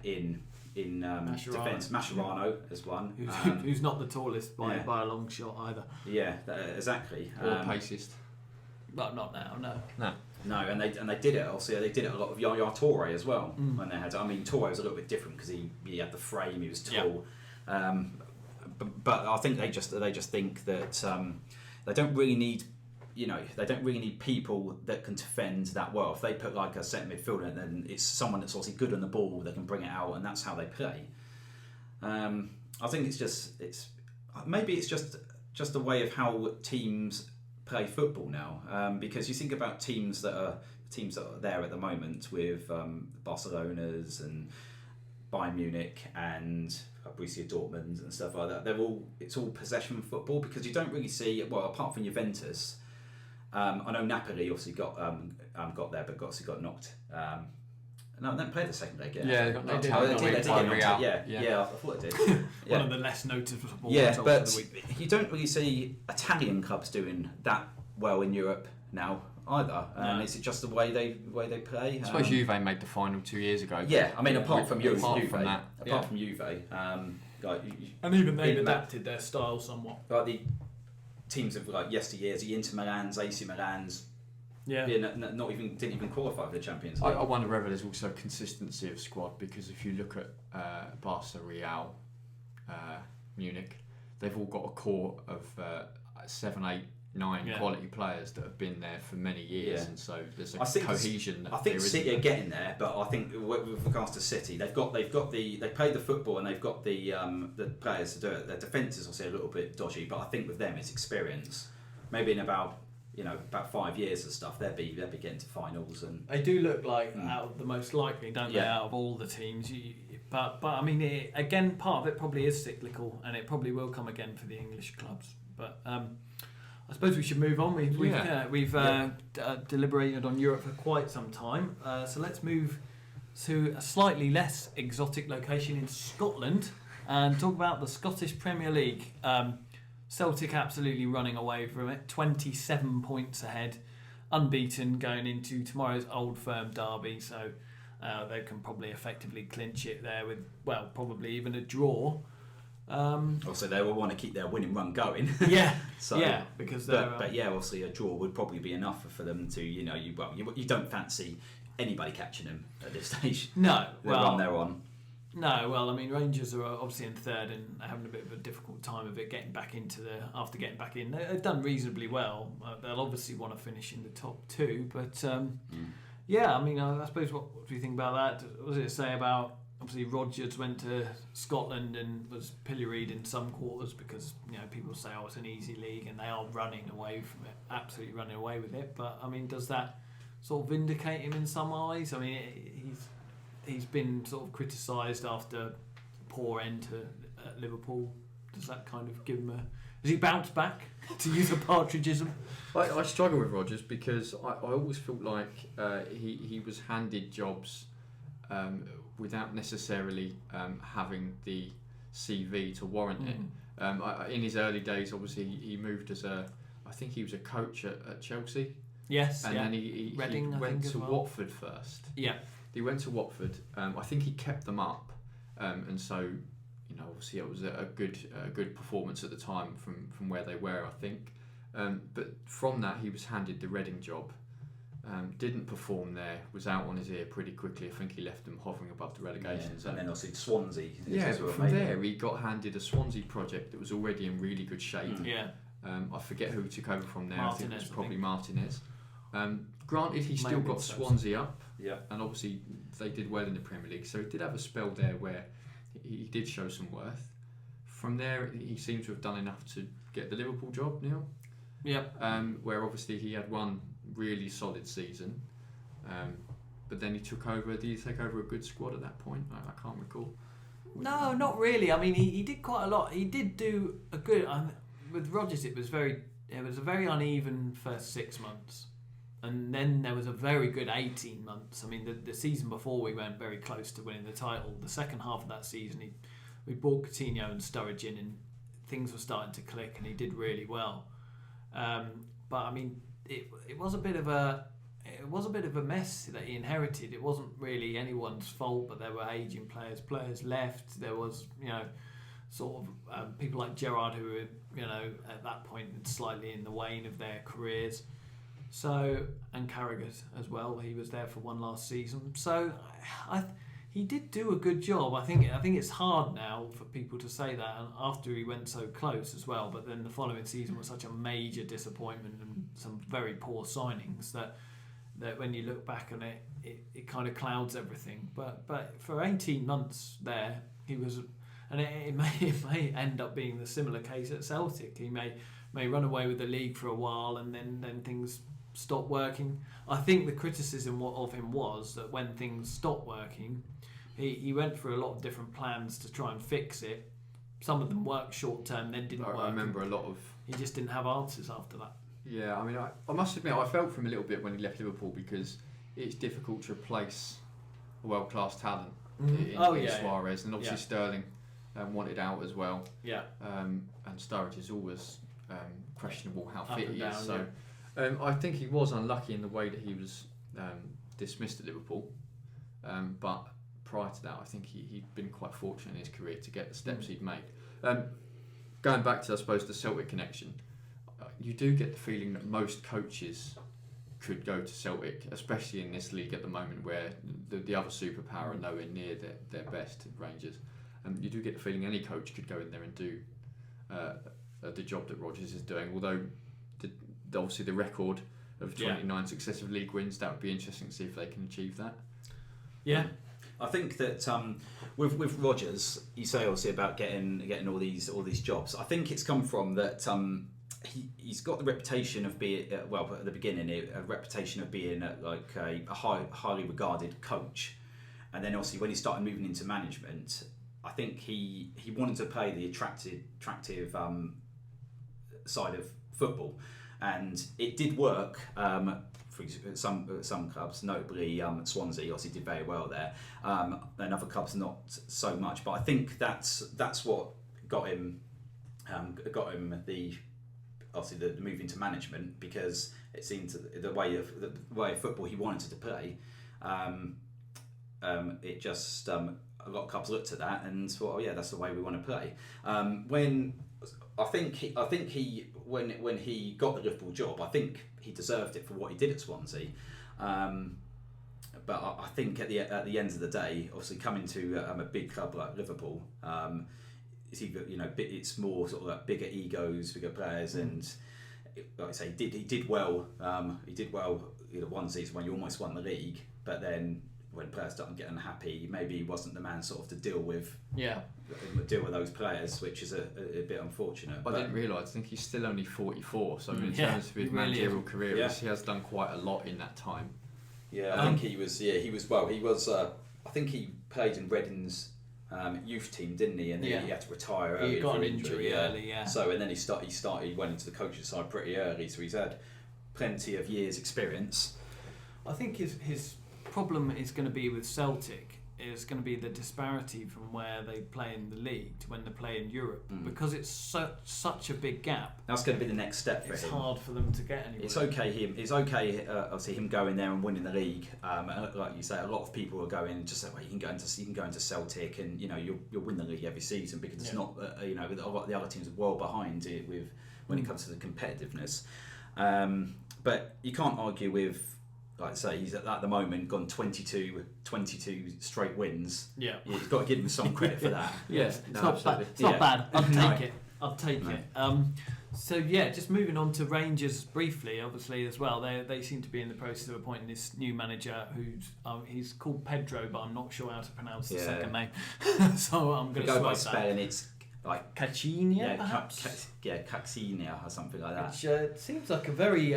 in defence. Mascherano as one, who's not the tallest by a long shot either. Yeah, exactly. Or the paciest. But not now. No, and they did it. Obviously, they did it a lot of Yaya Touré as well when they had. I mean, Touré was a little bit different because he had the frame. He was tall. But I think they just think that they don't really need. They don't really need people that can defend that well. If they put like a centre midfielder, then it's someone that's obviously good on the ball that can bring it out, and that's how they play. I think it's just a way of how teams play football now. Because you think about teams that are there at the moment with Barcelona's and Bayern Munich and Borussia Dortmund and stuff like that. It's all possession football because you don't really see, well, apart from Juventus. I know Napoli obviously got there, but obviously got knocked. No, they played the second leg. Yeah, they got knocked out. I thought they did. One of the less noticeable results of the week. You don't really see Italian clubs doing that well in Europe now either. And is it just the way they play? I suppose Juve made the final 2 years ago. Yeah, I mean, apart from Juve, and even they've adapted their style somewhat. Like the teams of like yesteryears, the Inter Milans, AC Milans, didn't even qualify for the Champions League. I wonder whether there's also consistency of squad because if you look at Barca, Real, Munich, they've all got a core of 7, 8, 9 quality players that have been there for many years, and so there's a cohesion. I think City are getting there, but I think with regards to City, they play the football and they've got the players to do it. Their defence is obviously a little bit dodgy, but I think with them it's experience. Maybe in about 5 years and stuff, they'll be getting to finals, and they do look like out of the most likely, don't they? Out of all the teams, but I mean, again, part of it probably is cyclical, and it probably will come again for the English clubs, but. I suppose we should move on. We've deliberated on Europe for quite some time, so let's move to a slightly less exotic location in Scotland and talk about the Scottish Premier League. Celtic absolutely running away from it, 27 points ahead, unbeaten going into tomorrow's Old Firm derby, so they can probably effectively clinch it there with, well, probably even a draw. Also, they will want to keep their winning run going. Because obviously a draw would probably be enough for them to, you don't fancy anybody catching them at this stage. No, they're on. No, well, I mean, Rangers are obviously in third and having a bit of a difficult time of it getting back after getting back in. They've done reasonably well. They'll obviously want to finish in the top two, but yeah, I mean, I suppose what do you think about that? What does it say about obviously Rodgers went to Scotland and was pilloried in some quarters because people say it's an easy league and they are running away from it, absolutely running away with it. But I mean, does that sort of vindicate him in some eyes? I mean, he's been sort of criticised after a poor end to Liverpool. Does that kind of give him Has he bounced back, to use a Partridgeism? I struggle with Rodgers because I always felt like he was handed jobs without necessarily having the CV to warrant it. In his early days, obviously, he moved I think he was a coach at Chelsea. Yes, and then he went to Watford first. Yeah. He went to Watford. I think he kept them up, and so obviously it was a good performance at the time from where they were, I think. But from that, he was handed the Reading job. Didn't perform there. Was out on his ear pretty quickly. I think he left them hovering above the relegation zone. And then obviously Swansea. Yeah, but from there he got handed a Swansea project that was already in really good shape. Yeah. I forget who took over from there. Martinez, I think it was probably Martinez. Granted, he still got Swansea up, and obviously they did well in the Premier League, so he did have a spell there where he did show some worth. From there, he seems to have done enough to get the Liverpool job, Neil. Where obviously he had one really solid season, but then he took over. Did he take over a good squad at that point? I can't recall. No, not really. I mean, he did quite a lot. He did do a good. With Rodgers, it was a very uneven first 6 months. And then there was a very good 18 months. I mean, the season before we went very close to winning the title. The second half of that season, we brought Coutinho and Sturridge in, and things were starting to click, and he did really well. But I mean, it was a bit of a mess that he inherited. It wasn't really anyone's fault, but there were aging players left. There was sort of people like Gerrard who were at that point slightly in the wane of their careers. So, and Carragher as well. He was there for one last season. So, he did do a good job. I think it's hard now for people to say that, and after he went so close as well. But then the following season was such a major disappointment and some very poor signings that when you look back on it kind of clouds everything. But for 18 months there, he was, and it may end up being the similar case at Celtic. He may run away with the league for a while, and then things stop working. I think the criticism of him was that when things stopped working, he went through a lot of different plans to try and fix it. Some of them worked short term, then didn't work. I remember a lot of. He just didn't have answers after that. Yeah, I mean, I must admit, I felt for him a little bit when he left Liverpool because it's difficult to replace a world-class talent in Suarez, and obviously Sterling wanted out as well. Yeah. And Sturridge is always questionable how fit he is. So. I think he was unlucky in the way that he was dismissed at Liverpool, but prior to that, I think he'd been quite fortunate in his career to get the steps he'd made. Going back to, I suppose, the Celtic connection, you do get the feeling that most coaches could go to Celtic, especially in this league at the moment where the other superpower are nowhere near their best, Rangers. You do get the feeling any coach could go in there and do the job that Rodgers is doing, although obviously the record of 29 successive league wins, that would be interesting to see if they can achieve that. Yeah. I think that with Rodgers, you say obviously about getting all these jobs. I think it's come from that he's got the reputation of being at the beginning a reputation of being like a highly regarded coach, and then obviously when he started moving into management, I think he wanted to play the attractive side of football. And it did work for some clubs, notably Swansea obviously did very well there, and other clubs not so much. But I think that's what got him the move into management, because it seemed the way of football he wanted to play. It just a lot of clubs looked at that and thought, oh yeah, that's the way we want to play. When he got the Liverpool job, I think he deserved it for what he did at Swansea. but I think at the end of the day, obviously coming to a big club like Liverpool, it's either it's more sort of like bigger egos, bigger players, and like I say, he did well. He did well. One season when you almost won the league, but then when players started getting unhappy, maybe he wasn't the man sort of to deal with those players, which is a bit unfortunate. I didn't realise. I think he's still only 44. So in terms of his managerial career, he has done quite a lot in that time. Yeah, I think he was. Yeah, he was. Well, he was. I think he played in Reading's youth team, didn't he? And then he had to retire early. He got an an injury early. Yeah. So and then he went into the coaching side pretty early. So he's had plenty of years' experience. I think his problem is going to be with Celtic is going to be the disparity from where they play in the league to when they play in Europe, because it's such a big gap. That's going to be the next step for him. It's hard for them to get anywhere. It's okay. Obviously, him going there and winning the league. Like you say, a lot of people are going and just say, well, you can go into Celtic, and you'll win the league every season, because it's not. A lot of the other teams are well behind it when it comes to the competitiveness. But you can't argue with. Like I say, he's at the moment gone 22 straight wins. Yeah, you've got to give him some credit for that. It's not bad. I'll take it. So just moving on to Rangers briefly, obviously as well. They seem to be in the process of appointing this new manager he's called Pedro, but I'm not sure how to pronounce the second name. So I'm going to go by spelling. It's like Cacinia, perhaps. Cacinia or something like that. Which seems like a very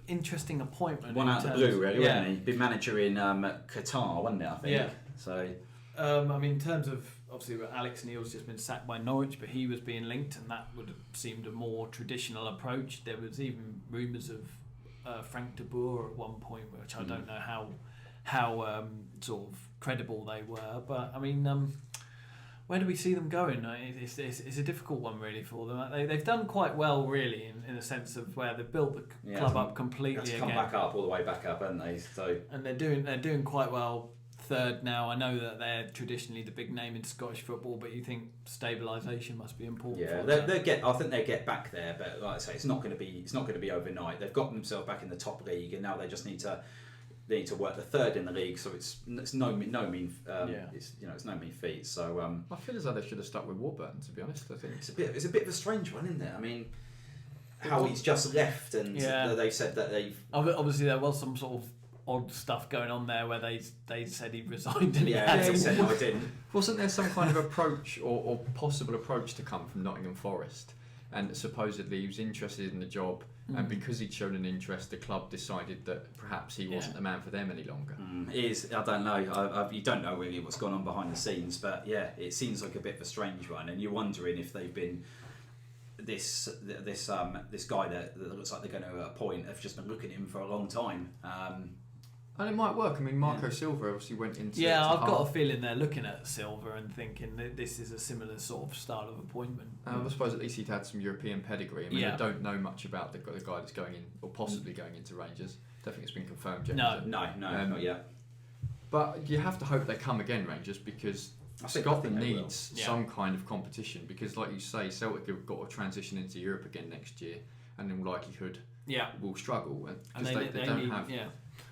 interesting appointment. One out of the blue, really, wasn't he? Been manager in Qatar, wasn't it? I think. Yeah. So, in terms of obviously Alex Neil's just been sacked by Norwich, but he was being linked, and that would have seemed a more traditional approach. There was even rumours of Frank de Boer at one point, which I don't know how sort of credible they were. But where do we see them going? It's a difficult one really for them. They've done quite well really in the sense of where they've built the club up completely again. Come back up, all the way back up, haven't they? So and they're doing quite well. Third now. I know that they're traditionally the big name in Scottish football, but you think stabilisation must be important. Yeah, I think they get back there, but like I say, it's not going to be overnight. They've got themselves back in the top league, and now they just need to work the third in the league, so it's no mean feat. So I feel as though they should have stuck with Warburton, to be honest. I think it's a bit of a strange one, isn't it? How he's just left, and they've said that they've obviously there was some sort of odd stuff going on there where they said he resigned and he said no, I didn't. Wasn't there some kind of approach or possible approach to come from Nottingham Forest? And supposedly he was interested in the job, and because he'd shown an interest, the club decided that perhaps he wasn't the man for them any longer. I don't know. You don't know really what's gone on behind the scenes, but it seems like a bit of a strange one, and you're wondering if they've been this guy that looks like they're going to appoint have just been looking at him for a long time. And it might work. Marco Silva obviously went into... Yeah, I've got a feeling they're looking at Silva and thinking that this is a similar sort of style of appointment. I suppose at least he'd had some European pedigree. I don't know much about the guy that's going in, or possibly going into Rangers. Don't think it's been confirmed yet. No, not yet. But you have to hope they come again, Rangers, because Scotland needs some kind of competition. Because like you say, Celtic have got to transition into Europe again next year, and in likelihood will struggle. Because they don't have... Yeah.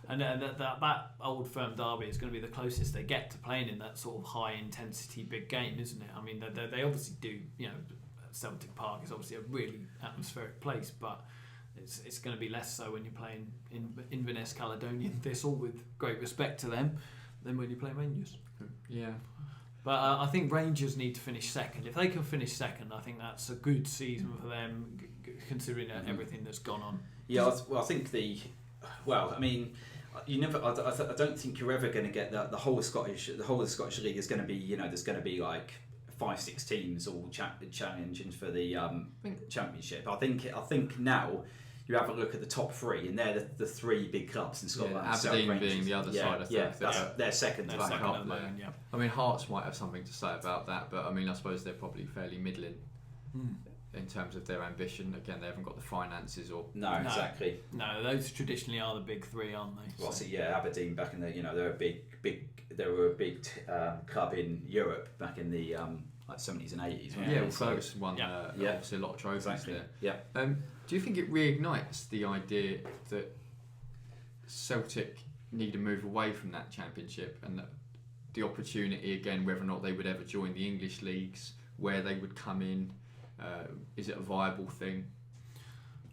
And that Old Firm derby is going to be the closest they get to playing in that sort of high intensity big game, isn't it? They obviously do. Celtic Park is obviously a really atmospheric place, but it's going to be less so when you're playing in Inverness Caledonian Thistle, with great respect to them, than when you play Rangers. Yeah. But I think Rangers need to finish second. If they can finish second, I think that's a good season for them, considering everything that's gone on. Yeah, I think you never. I don't think you're ever going to get the whole of the Scottish League is going to be. There's going to be like 5-6 teams all challenging for the championship. I think now you have a look at the top three, and they're the three big clubs in Scotland. Aberdeen being the other side. I think they're second. They're second at the moment, yeah. Hearts might have something to say about that, but I suppose they're probably fairly middling. In terms of their ambition, again, they haven't got the finances or... No, exactly. No, those traditionally are the big three, aren't they? Well, Aberdeen back in the, they were a big club in Europe back in the 70s and 80s. Ferguson won obviously a lot of trophies there. Yeah. Do you think it reignites the idea that Celtic need a move away from that Championship, and the opportunity again, whether or not they would ever join the English leagues, where they would come in, is it a viable thing?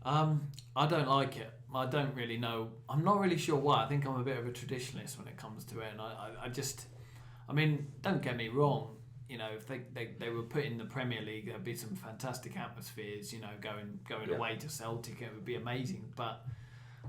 I don't like it. I don't really know. I'm not really sure why. I think I'm a bit of a traditionalist when it comes to it, and I mean, don't get me wrong. You know, if they were put in the Premier League, there'd be some fantastic atmospheres. You know, going away to Celtic, it would be amazing. But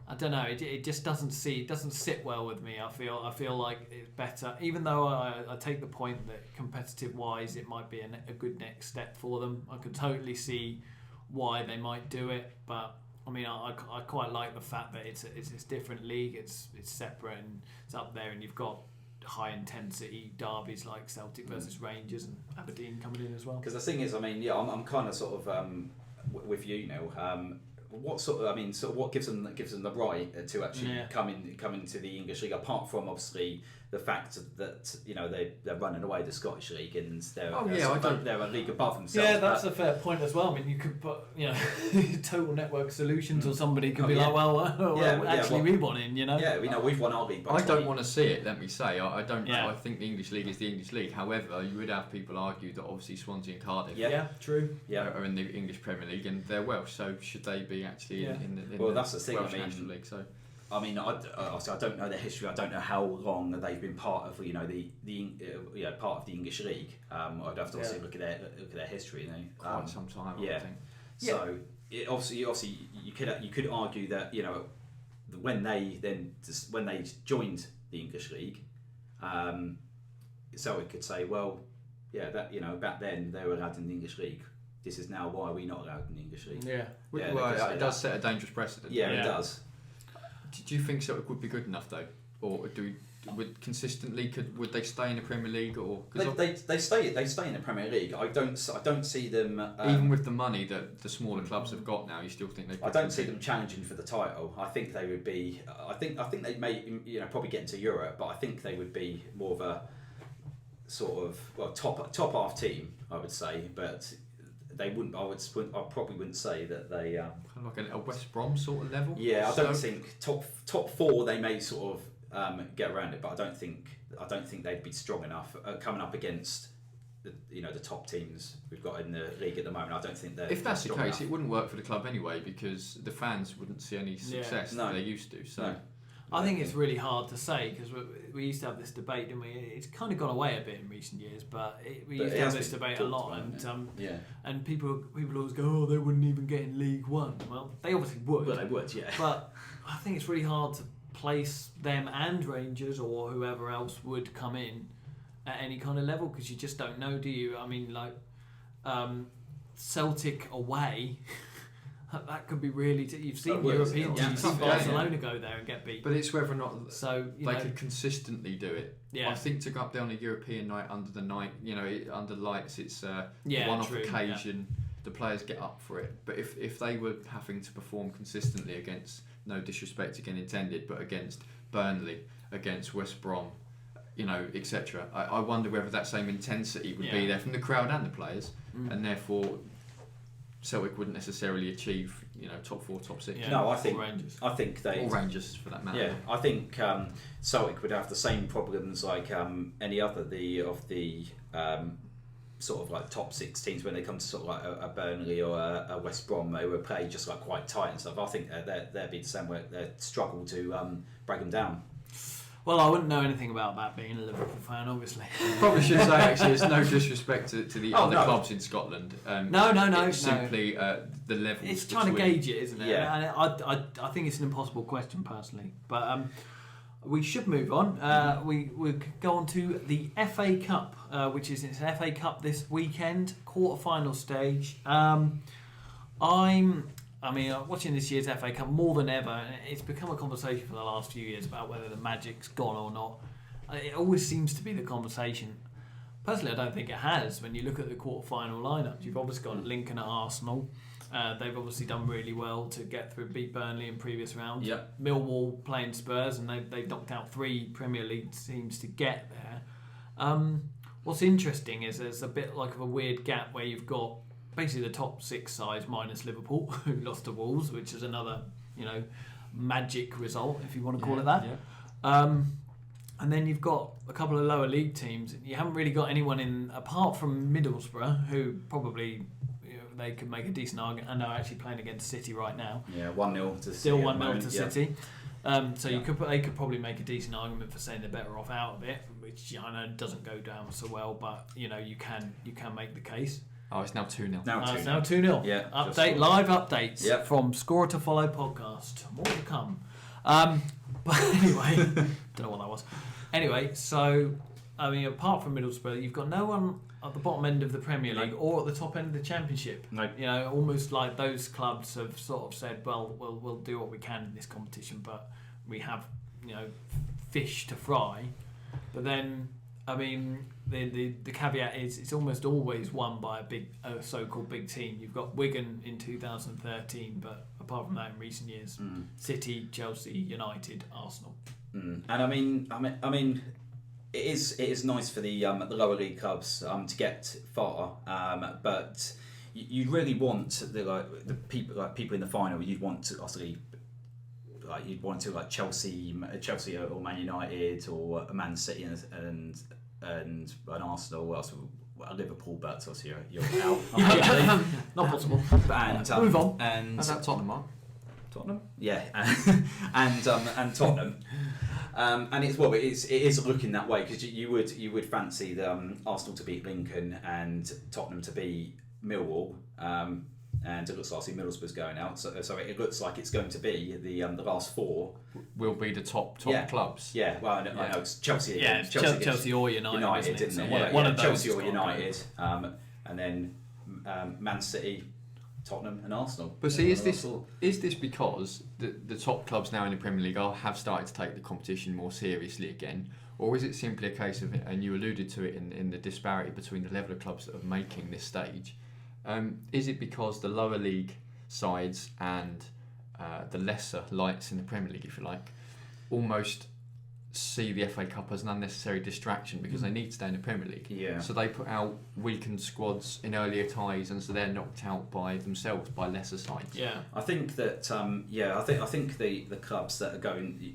I don't know. It just doesn't sit well with me. I feel like it's better, even though I take the point that competitive wise, it might be a good next step for them. I could totally see why they might do it, but I mean, I quite like the fact that it's this different league. It's separate and it's up there, and you've got high intensity derbies like Celtic versus Rangers and Aberdeen coming in as well. Because the thing is, I mean, yeah, I'm kind of sort of with you, Neil. What sort of, I mean, sort of what gives them the right to actually come into the English league, apart from obviously the fact that, you know, they're running away the Scottish league and they're a league above themselves. Yeah, that's a fair point as well. I mean, you could put, you know, Total Network Solutions or somebody could be like, we want in, you know. Yeah, we know we've won our league. I don't want to see it. Let me say, I don't. Yeah. I think the English league is the English league. However, you would have people argue that obviously Swansea and Cardiff, true, are in the English Premier League and they're Welsh. So should they be actually in that's the thing. Welsh I mean, National League? So. I mean, I don't know their history. I don't know how long they've been part of, you know, the part of the English league. I'd have to obviously look at their history. You know, quite some time. Yeah. I think. So obviously you could argue that, you know, when they joined the English league, so we could say, well, yeah, that, you know, back then they were allowed in the English league. This is now why we're not allowed in the English league. Yeah. Well, it does set a dangerous precedent. Yeah, it does. Do you think Celtic would be good enough though, or would they stay in the Premier League, or they stay in the Premier League? I don't see them even with the money that the smaller clubs have got now. You still think they? I don't see them challenging for the title. I think they would be. I think they may, you know, probably get into Europe, but I think they would be more of a sort of top half team, I would say, but. They wouldn't. I probably wouldn't say that they kind of like a West Brom sort of level. Yeah, I don't think top four. They may sort of get around it, but I don't think they'd be strong enough coming up against the top teams we've got in the league at the moment. I don't think they're. If that's the case, enough. It wouldn't work for the club anyway, because the fans wouldn't see any success that they used to. So. No. I think it's really hard to say, because we used to have this debate, didn't we? It's kind of gone away a bit in recent years, but we used to have this debate a lot, and people always go, oh, they wouldn't even get in League One. Well, they obviously would. Well, they would, yeah. But I think it's really hard to place them and Rangers or whoever else would come in at any kind of level, because you just don't know, do you? I mean, like Celtic away. That could be really. You've seen European teams, you've seen Barcelona go there and get beat. But it's whether or not they could consistently do it. Yeah. I think to go up there on a European night under the night, you know, under lights, it's a one-off occasion. Yeah. The players get up for it. But if they were having to perform consistently against, no disrespect again intended, but against Burnley, against West Brom, you know, etc., I wonder whether that same intensity would be there from the crowd and the players, and therefore. Celtic wouldn't necessarily achieve, you know, top 4, top 6. Yeah. No, I think they or Rangers for that matter. Yeah, I think Celtic would have the same problems like any other of the sort of like top 6 teams when they come to sort of like a Burnley or a West Brom. They would play just like quite tight and stuff. I think they'd be the same way. They'd struggle to break them down. Well, I wouldn't know anything about that being a Liverpool fan, obviously. Probably should say, actually, it's no disrespect to the other clubs in Scotland. No. It's simply the level. It's trying to gauge it, isn't it? Yeah. And I think it's an impossible question, personally. But we should move on. We go on to the FA Cup, which is it's an FA Cup this weekend, quarter-final stage. Watching this year's FA Cup more than ever, and it's become a conversation for the last few years about whether the magic's gone or not. It always seems to be the conversation. Personally, I don't think it has. When you look at the quarter-final lineups, you've obviously got Lincoln at Arsenal. They've obviously done really well to get through, beat Burnley in previous rounds. Yep. Millwall playing Spurs, and they've knocked out 3 Premier League teams to get there. What's interesting is there's a bit like of a weird gap where you've got basically the top 6 sides minus Liverpool, who lost to Wolves, which is another, you know, magic result, if you want to call it that. And then you've got a couple of lower league teams. You haven't really got anyone in, apart from Middlesbrough, who probably they could make a decent argument. And they're actually playing against City right now. Yeah, 1-0 to Still City. 1-0 to City. They could probably make a decent argument for saying they're better off out of it, which I know doesn't go down so well, but you can make the case. Oh, it's now 2-0. It's now 2-0. Yeah. Live updates Yep. from Score to Follow podcast. More to come. But anyway, don't know what that was. Anyway, so I mean, apart from Middlesbrough, you've got no one at the bottom end of the Premier League or at the top end of the Championship. No. Almost like those clubs have sort of said, well, we'll do what we can in this competition, but we have fish to fry. But then, I mean, the caveat is it's almost always won by a so-called big team. You've got Wigan in 2013, but apart from that, in recent years, City, Chelsea, United, Arsenal. And I mean, it is nice for the lower league clubs to get far, but you really want the people in the final. You'd want to obviously. You'd want to Chelsea or Man United or Man City and an Arsenal, or else Liverpool, but obviously you're out. Not possible. And move on. And How's that Tottenham, Mark? Tottenham, yeah, and Tottenham, and it is looking that way because you would fancy the Arsenal to beat Lincoln and Tottenham to beat Millwall. And it looks like Middlesbrough's going out, so it looks like it's going to be the last four Will be the top clubs. Yeah, well, I know it's Chelsea. Yeah, Chelsea or United, didn't it? One of those. Chelsea or United, and then Man City, Tottenham, and Arsenal. But see, is this because the top clubs now in the Premier League have started to take the competition more seriously again, or is it simply a case of, and you alluded to it in the disparity between the level of clubs that are making this stage? Is it because the lower league sides and the lesser lights in the Premier League, if you like, almost see the FA Cup as an unnecessary distraction because they need to stay in the Premier League? Yeah. So they put out weakened squads in earlier ties, and so they're knocked out by themselves by lesser sides. Yeah. I think that I think the clubs that are going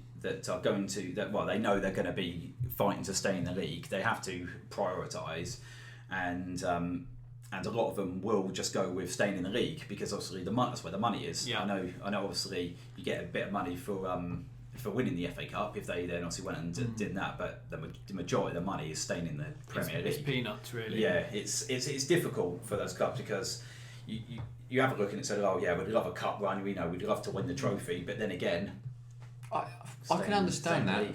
to they know they're going to be fighting to stay in the league. They have to prioritise and a lot of them will just go with staying in the league because obviously that's where the money is. Yeah. I know. Obviously, you get a bit of money for winning the FA Cup if they then obviously went and did that. But the majority of the money is staying in the Premier League. It's peanuts, really. Yeah, it's difficult for those clubs because you have a look and it said, oh yeah, we'd love a cup run. We'd love to win the trophy, but then again. I can understand that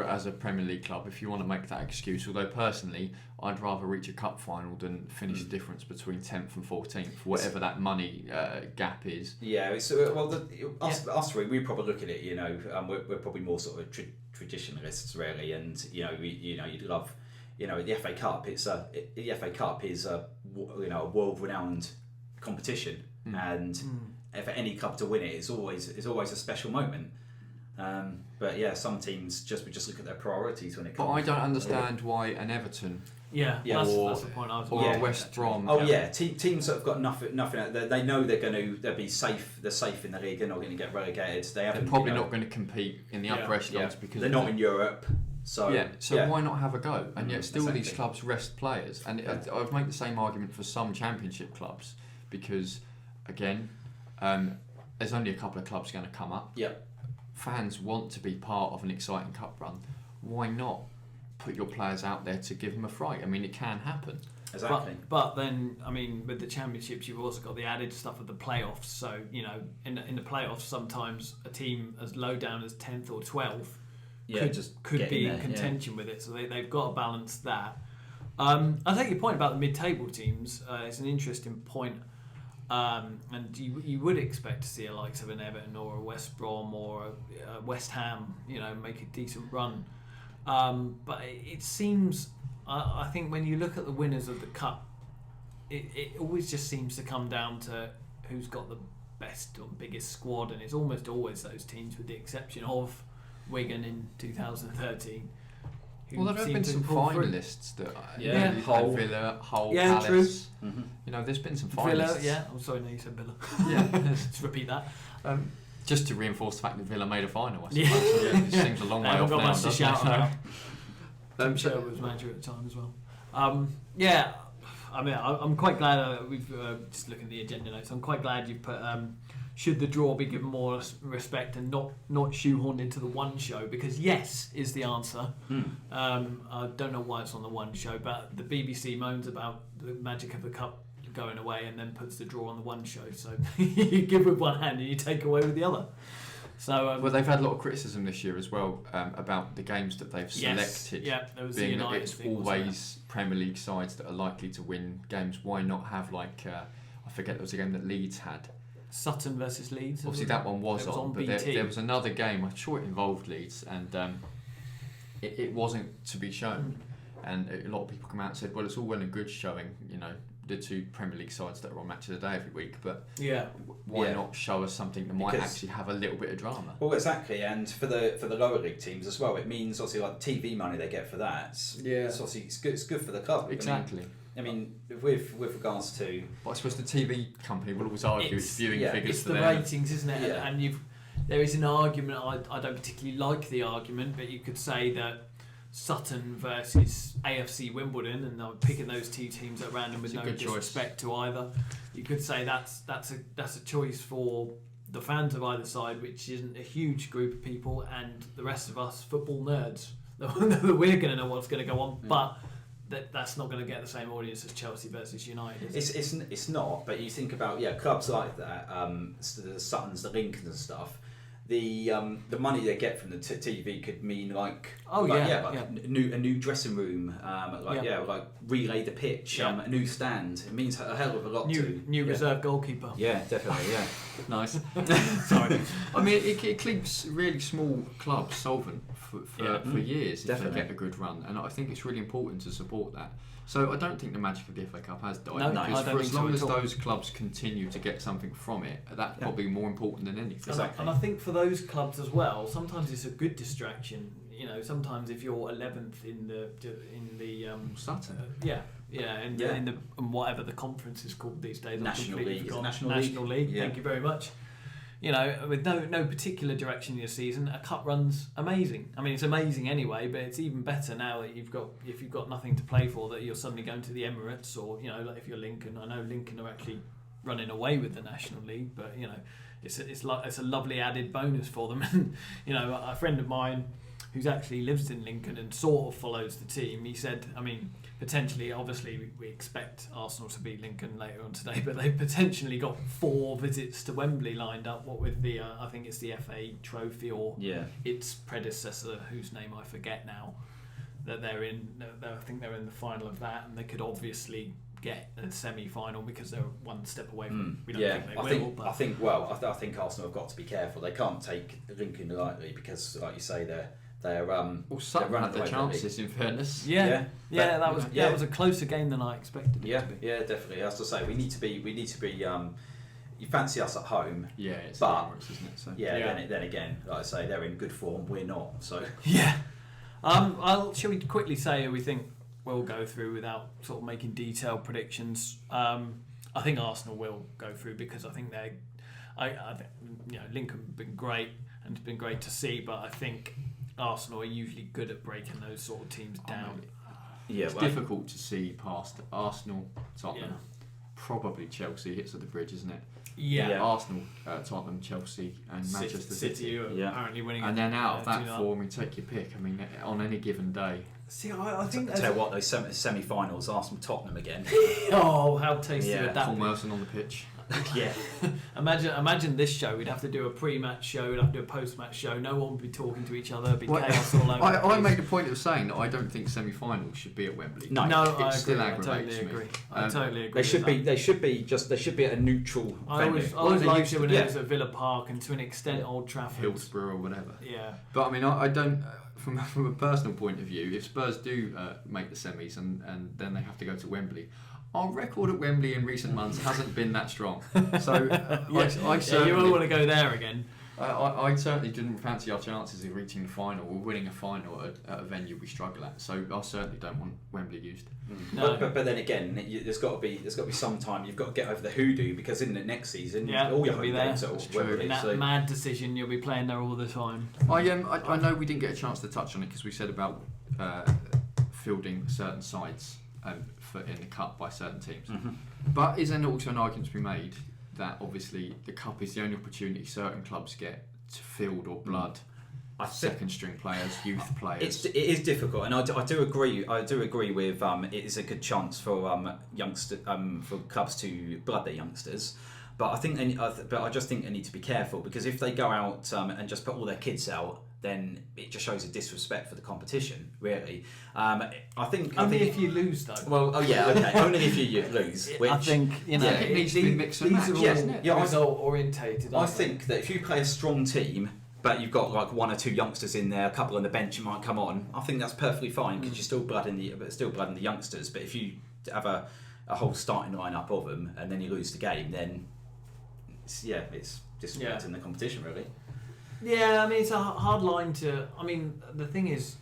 as a Premier League club if you want to make that excuse. Although personally, I'd rather reach a cup final than finish the difference between 10th and 14th, whatever that money gap is. Yeah, us three, we probably look at it. We're probably more sort of traditionalists, really, and you'd love, the FA Cup. The FA Cup is a world-renowned competition, and for any club to win it, it's always a special moment. But yeah, some teams we just look at their priorities when it comes. But I don't understand why an Everton, that's the point I was. Or a West Brom. Oh yeah, teams that have got nothing. They know they'll be safe. They're safe in the league. They're not going to get relegated. They're probably not going to compete in the upper echelons because they're not in Europe. So why not have a go? And yet still these clubs rest players. And I've made the same argument for some Championship clubs because again, there's only a couple of clubs going to come up. Yeah. Fans want to be part of an exciting cup run. Why not put your players out there to give them a fright? I mean, it can happen. Exactly. But then, I mean, with the Championships, you've also got the added stuff of the playoffs. So, in the playoffs, sometimes a team as low down as 10th or 12th could be in contention with it. So they've got to balance that. I take your point about the mid-table teams. It's an interesting point. And you would expect to see a likes of an Everton or a West Brom or a West Ham, make a decent run. But it seems, I think when you look at the winners of the Cup, it always just seems to come down to who's got the best or biggest squad, and it's almost always those teams with the exception of Wigan in 2013. Well, there have been some finalists that Hull, Villa, Hull, yeah, Palace. true. There's been some finalists. Villa, yeah. I'm sorry, no, you said Villa. Yeah, Let's repeat that. Just to reinforce the fact that Villa made a final, I suppose. Yeah. It seems a long way They off haven't got now. much to doesn't shout it? about. So- Michelle was manager at the time as well. Yeah, I mean, I'm quite glad we've just looking at the agenda notes. I'm quite glad you've put should the draw be given more respect and not shoehorned into the one show, because yes is the answer. I don't know why it's on the one show, but the BBC moans about the magic of the cup going away and then puts the draw on the one show. So you give with one hand and you take away with the other. So well, they've had a lot of criticism this year as well about the games that they've selected. Yeah, there was the being that United it's thing, wasn't always Premier League sides that are likely to win games. Why not have I forget there was a game that Leeds had. Sutton versus Leeds. Obviously that one was It was on but BT. there was another game. I'm sure it involved Leeds, and it wasn't to be shown. And a lot of people come out and said, well, it's all well and good showing, the two Premier League sides that are on Match of the Day every week, but why not show us something that might actually have a little bit of drama? Well, exactly, and for the lower league teams as well, it means obviously like TV money they get for that. It's obviously it's good for the club. Exactly. I mean, with regards to, but I suppose the TV company will always argue it's viewing figures it's for the them. ratings, isn't it? Yeah. And there is an argument. I don't particularly like the argument, but you could say that Sutton versus AFC Wimbledon, and I'm picking those two teams at random with no disrespect to either. You could say that's a choice for the fans of either side, which isn't a huge group of people, and the rest of us football nerds. We're going to know what's going to go on, but that's not going to get the same audience as Chelsea versus United. It's not, but you think about clubs like that, the Suttons, the Lincolns and stuff. The money they get from the TV could mean a new dressing room, relay the pitch, a new stand. It means a hell of a lot. New reserve goalkeeper. Yeah, definitely. Yeah, nice. Sorry. I mean, it keeps really small clubs solvent for years if they get a good run, and I think it's really important to support that. So I don't think the magic of the FA Cup has died, because for as long as those clubs continue to get something from it, that's probably more important than anything. Exactly. And I think for those clubs as well, sometimes it's a good distraction. Sometimes if you're 11th in the Sutton, in the whatever the conference is called these days, National League. National League. Yeah. Thank you very much. With no particular direction in your season, a cup run's amazing. I mean, it's amazing anyway, but it's even better now that if you've got nothing to play for, that you're suddenly going to the Emirates, or like if you're Lincoln. I know Lincoln are actually running away with the National League, but it's a lovely added bonus for them. And a friend of mine who's actually lives in Lincoln and sort of follows the team, he said, I mean, potentially, obviously, we expect Arsenal to beat Lincoln later on today, but they've potentially got 4 visits to Wembley lined up. What with the, I think it's the FA Trophy or its predecessor, whose name I forget now, that they're in. I think they're in the final of that, and they could obviously get a semi-final because they're one step away from. We don't think they will. I think Arsenal have got to be careful. They can't take Lincoln lightly because, like you say, they're Sutton had their chances, in fairness. That was a closer game than I expected. Yeah, definitely. As I say, we need to be. You fancy us at home, it's but Emirates, isn't it? So. Then again, like I say, they're in good form. We're not. So shall we quickly say who we think will go through without sort of making detailed predictions? I think Arsenal will go through because I think I think Lincoln have been great and it's been great to see, but I think Arsenal are usually good at breaking those sort of teams down. It's difficult to see past Arsenal, Tottenham, probably Chelsea hits at the bridge, isn't it? Arsenal, Tottenham, Chelsea, and Manchester City. Apparently winning. And then out of that form, you take your pick. I mean, on any given day. See, I think. Tell you what, those semi-finals, Arsenal, Tottenham again. Oh, how tasty would that Paul be? Merson on the pitch. Yeah. Imagine this show. We'd have to do a pre-match show. We'd have to do a post-match show. No one would be talking to each other. It'd be chaos all over. I make the point of saying that I don't think semi-finals should be at Wembley. No, I still agree. aggravates me. I totally agree. They should be at a neutral. I always liked it when it was at Villa Park and to an extent Old Trafford, Hillsborough or whatever. Yeah. But I mean, I don't. From a personal point of view, if Spurs do make the semis and then they have to go to Wembley, our record at Wembley in recent months hasn't been that strong. So I certainly, you won't want to go there again. I certainly didn't fancy our chances of reaching the final or winning a final at a venue we struggle at. So I certainly don't want Wembley used. No. But then again, there's got to be some time. You've got to get over the hoodoo, because in the next season, all your home games are Wembley. In that mad decision, you'll be playing there all the time. I know we didn't get a chance to touch on it because we said about fielding certain sides in the cup by certain teams. Mm-hmm. But is there also an argument to be made that obviously the cup is the only opportunity certain clubs get to field or blood second string players, youth players? It is difficult, and I do agree. I do agree with it is a good chance for for clubs to blood their youngsters. But I just think they need to be careful, because if they go out and just put all their kids out, then it just shows a disrespect for the competition, really. I think if you lose, though. Well, okay, only if you lose. Which, I think it needs to be mixed and matched. These are all result orientated. I think that if you play a strong team, but you've got like one or two youngsters in there, a couple on the bench, you might come on. I think that's perfectly fine, because you're still blooding the youngsters. But if you have a whole starting lineup of them and then you lose the game, then it's disrespecting the competition, really. Yeah, I mean, it's a hard line to. I mean, the thing is,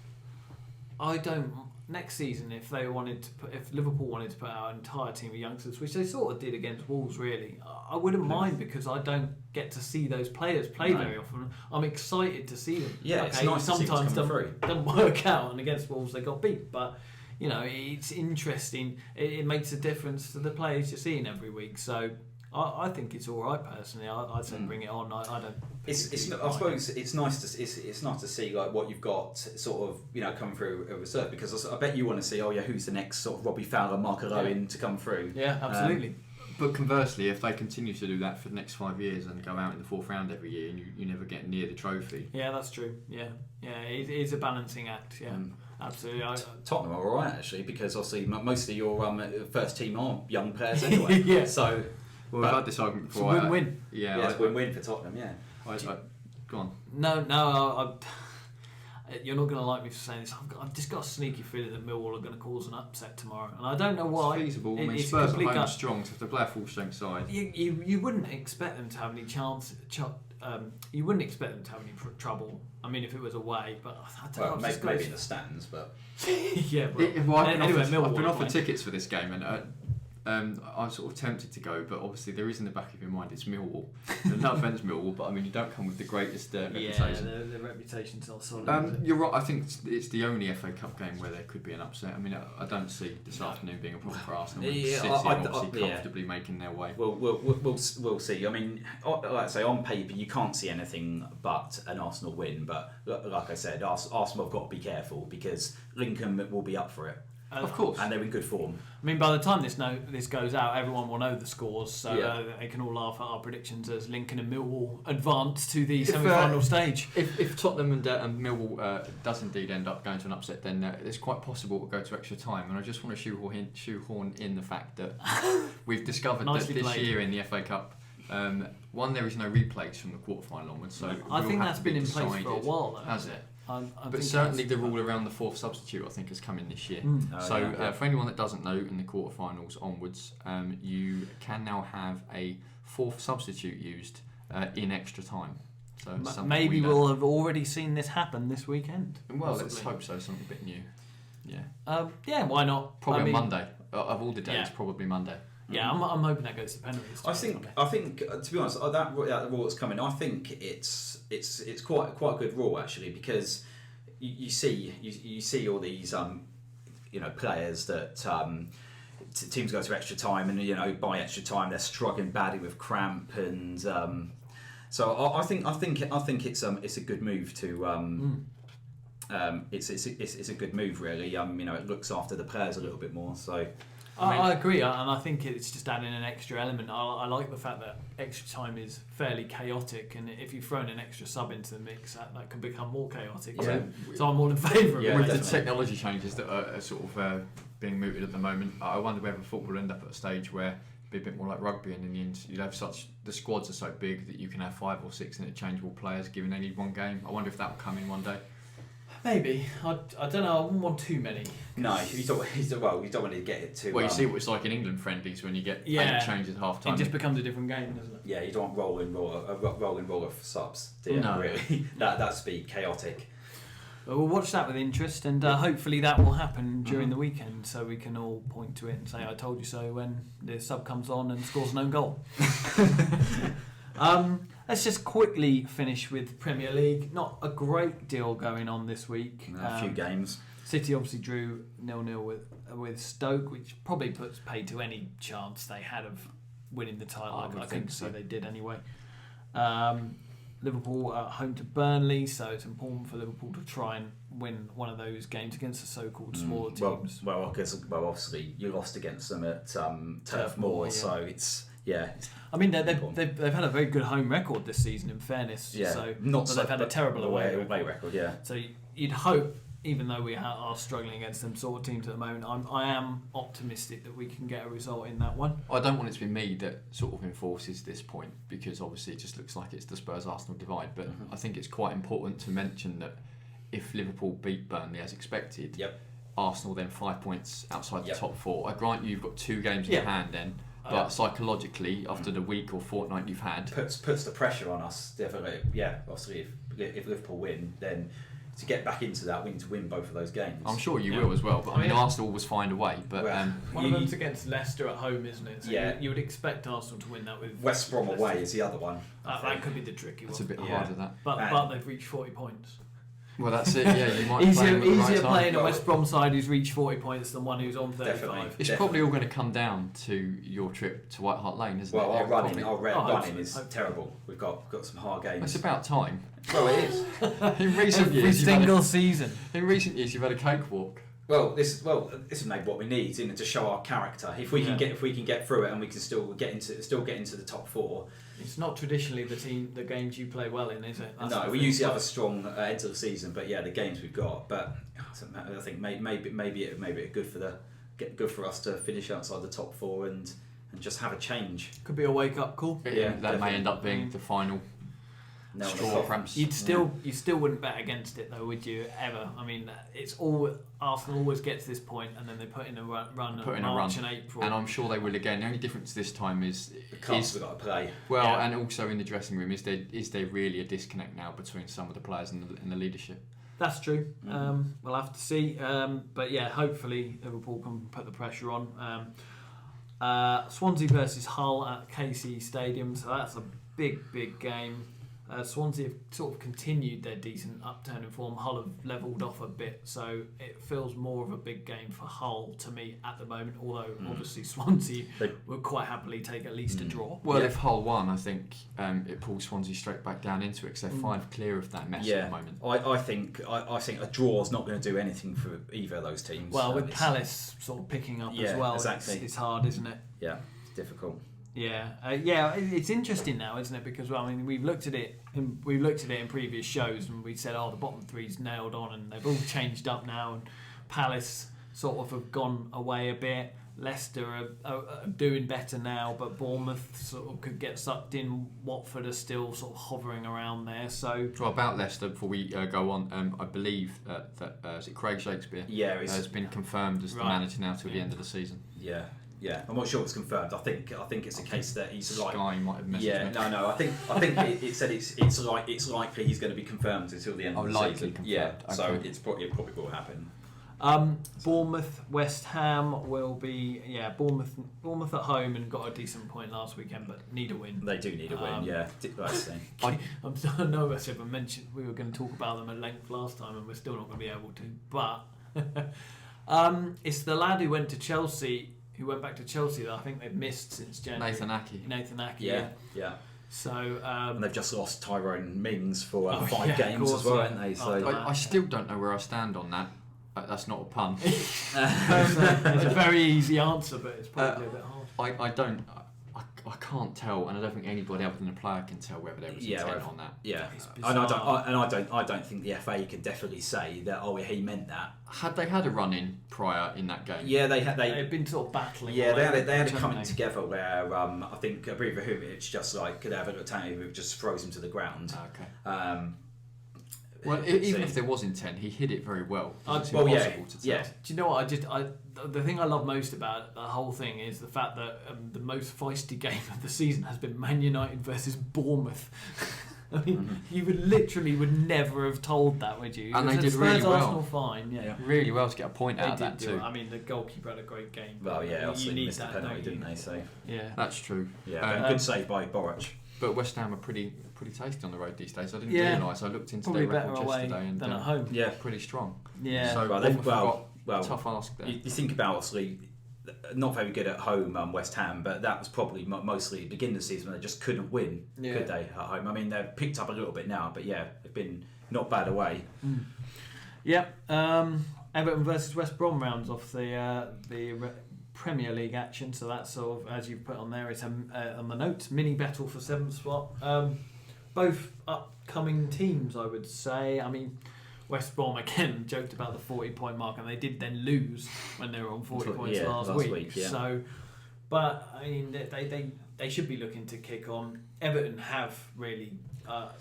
next season, if Liverpool wanted to put out an entire team of youngsters, which they sort of did against Wolves, really, I wouldn't mind, because I don't get to see those players play very often. I'm excited to see them. Yeah, it's nice to see them come through. Doesn't work out, and against Wolves they got beat, but it's interesting. It makes a difference to the players you're seeing every week. So I think it's all right personally. I'd say bring it on. I don't. I suppose it's nice to see like what you've got sort of come through a reserve, because I bet you want to see who's the next sort of Robbie Fowler, Mark Owen to come through. Yeah, absolutely. But conversely, if they continue to do that for the next 5 years and go out in the fourth round every year, and you never get near the trophy. Yeah, that's true. Yeah, it is a balancing act. Yeah. Absolutely. Tottenham are all right actually, because obviously most of your first team are young players anyway. Yeah. So. Well, we've had this argument before. It's a win-win. Yeah, it's a win-win for Tottenham, yeah. Go on. No, you're not going to like me for saying this. I've just got a sneaky feeling that Millwall are going to cause an upset tomorrow, and I don't know why. It's feasible. I mean, Spurs are home strong, so if they play a full strength side, you wouldn't expect them to have any chance. You wouldn't expect them to have any trouble. I mean, if it was away, but I don't know. Maybe in the stands, but yeah. I've been offered tickets for this game, and I'm sort of tempted to go, but obviously there is in the back of your mind it's Millwall. No offence, Millwall, but I mean you don't come with the greatest reputation. Yeah, the reputation's not solid. You're right. I think it's the only FA Cup game where there could be an upset. I mean, I don't see this afternoon being a problem for Arsenal. City are obviously comfortably making their way. Well, we'll see. I mean, like I say, on paper you can't see anything but an Arsenal win. But like I said, Arsenal have got to be careful, because Lincoln will be up for it. Of course, and they're in good form. I mean, by the time this goes out, everyone will know the scores, so they can all laugh at our predictions as Lincoln and Millwall advance to the semi-final stage. If Tottenham and Millwall does indeed end up going to an upset, then it's quite possible to go to extra time. And I just want to shoehorn in the fact that we've discovered that this year in the FA Cup, there is no replays from the quarter-final onwards. So I think that's been in place for a while, though. Has it? But certainly the rule around the fourth substitute, I think, has come in this year. For anyone that doesn't know, in the quarterfinals onwards, you can now have a fourth substitute used in extra time. So maybe we'll have already seen this happen this weekend. Well, possibly. Let's hope so. Something a bit new. Yeah. Why not? Probably on Monday. Of all the days, probably Monday. Yeah, I'm hoping that goes to penalties. I think to be honest, that rule that's coming, I think it's quite a good rule actually, because you see all these players that teams go to extra time, and by extra time they're struggling badly with cramp, and so I think it's a good move to. It's a good move really. It looks after the players a little bit more. So. I agree, and I think it's just adding an extra element. I like the fact that extra time is fairly chaotic, and if you've thrown an extra sub into the mix, that can become more chaotic. Yeah. So I'm all in favour of it. With the technology changes that are sort of being mooted at the moment, I wonder whether football will end up at a stage where it'd be a bit more like rugby, and in the end you'd have the squads are so big that you can have 5 or 6 interchangeable players given any one game. I wonder if that will come in one day. Maybe. I don't know. I wouldn't want too many. No, you don't want to get it too. Well, you see what it's like in England friendlies when you get 8 changes at half time. It just becomes a different game, doesn't it? Yeah, you don't want rolling roller for subs. Do you? No. Really. That'd be chaotic. But we'll watch that with interest, and hopefully that will happen during the weekend, so we can all point to it and say, "I told you so" when the sub comes on and scores no goal. Let's just quickly finish with Premier League. Not a great deal going on this week. A few games. City obviously drew 0-0 with Stoke, which probably puts paid to any chance they had of winning the title. I think so. They did anyway. Liverpool at home to Burnley, so it's important for Liverpool to try and win one of those games against the so-called smaller teams. Well, obviously you lost against them at Turf Moor, so it's. Yeah, I mean they've had a very good home record this season. In fairness, yeah, but they've had a terrible away record. Yeah, so you'd hope, even though we are struggling against them sort of teams at the moment, I am optimistic that we can get a result in that one. I don't want it to be me that sort of enforces this point, because obviously it just looks like it's the Spurs-Arsenal divide, but I think it's quite important to mention that if Liverpool beat Burnley as expected, Arsenal then 5 points outside the top 4. I grant you've got 2 games in hand then, but psychologically, after the week or fortnight you've had, puts the pressure on us. Definitely, obviously, if Liverpool win, then to get back into that, we need to win both of those games. I'm sure you will as well. But I mean, Arsenal always find a way. But one of them's against Leicester at home, isn't it? So you would expect Arsenal to win that with West Brom away is the other one. That could be the tricky one. It's a bit harder that. But they've reached 40 points. Well, that's it. Yeah, you might easier playing a West Brom side who's reached 40 points than one who's on 35. It's probably all going to come down to your trip to White Hart Lane, isn't it? Well, our running is terrible. We've got some hard games. It's about time. Well, it is. In recent Every years, single season. In recent years, you've had a cakewalk. Well, this is maybe what we need, isn't it, to show our character. If we can get through it and we can still get into the top 4. It's not traditionally the games you play well in, is it? No, we usually have a strong end to the season, but the games we've got. But I think maybe it good for us to finish outside the top 4 and just have a change. Could be a wake up call. That may end up being the final. No, perhaps. You still wouldn't bet against it though, would you? Ever? I mean, it's all Arsenal always get to this point, and then they put in a run in March and April, and I'm sure they will again. The only difference this time is the cards we've got to play. Well, and also in the dressing room, is there really a disconnect now between some of the players and the leadership? That's true. We'll have to see, but hopefully Liverpool can put the pressure on. Swansea versus Hull at KC Stadium, so that's a big game. Swansea have sort of continued their decent upturn in form. Hull have levelled off a bit, so it feels more of a big game for Hull to me at the moment, although obviously Swansea would quite happily take at least a draw. Well, if Hull won, I think it pulls Swansea straight back down into it, because they're 5 clear of that mess at the moment. I think a draw is not going to do anything for either of those teams. Well, with Palace sort of picking up as well, exactly. It's hard, isn't it? Yeah, it's difficult. It's interesting now, isn't it? Because we've looked at it in previous shows, and we said, the bottom 3's nailed on, and they've all changed up now. And Palace sort of have gone away a bit. Leicester are doing better now, but Bournemouth sort of could get sucked in. Watford are still sort of hovering around there. So about Leicester, before we go on, I believe that is it Craig Shakespeare? Has been confirmed as the manager now till the end of the season. Yeah, I'm not sure it's confirmed. I think it's a case that he's like. Sky might have messaged me. No. I think it said it's likely he's going to be confirmed until the end of the season. Confirmed. Yeah, okay. So it probably will happen. Bournemouth, West Ham will be Bournemouth at home, and got a decent point last weekend, but need a win. They do need a win. I'm so nervous if I mentioned we were going to talk about them at length last time, and we're still not going to be able to. But it's the lad who went back to Chelsea that I think they've missed since January. Nathan Ake. Yeah. So and they've just lost Tyrone Mings for 5 games as well, haven't they? So I still don't know where I stand on that. That's not a pun. It's a very easy answer, but it's probably a bit hard. I can't tell, and I don't think anybody other than the player can tell whether there was intent on that. Yeah, and I don't think the FA can definitely say that. He meant that. Had they had a run-in prior in that game? Yeah, they've been sort of battling. Yeah, they had a coming together where I think Ibrahimovic just like could have a tank who just throws him to the ground. Okay. Well, even if there was intent, he hid it very well. It's well, impossible to tell. yeah. Do you know what? The thing I love most about the whole thing is the fact that the most feisty game of the season has been Man United versus Bournemouth. I mean, you would never have told that, would you? And they did Spurs, really well. Arsenal, fine, yeah. Really well to get a point They out of did that do too. it. I mean, the goalkeeper had a great game. Well, yeah, you obviously need missed the that, penalty, don't you? didn't they? So Yeah. That's true. yeah, but good save by Boric. But West Ham are pretty tasty on the road these days. I didn't Yeah. realise. I looked into Probably their better record away yesterday and than at home. Yeah. pretty strong. Yeah. So Well, Bournemouth have got well, tough ask there. You think about, obviously, not very good at home, West Ham, but that was probably mostly the beginning of the season when they just couldn't win, could they, at home? I mean, they've picked up a little bit now, but yeah, they've been not bad away. Yep. Everton versus West Brom rounds off the Premier League action, so that's sort of, as you've put on there, it's on the notes, mini battle for 7th spot. Both upcoming teams, I would say. I mean, West Brom again joked about the 40-point mark, and they did then lose when they were on 40 points last week. Yeah. So, but I mean, they should be looking to kick on. Everton have really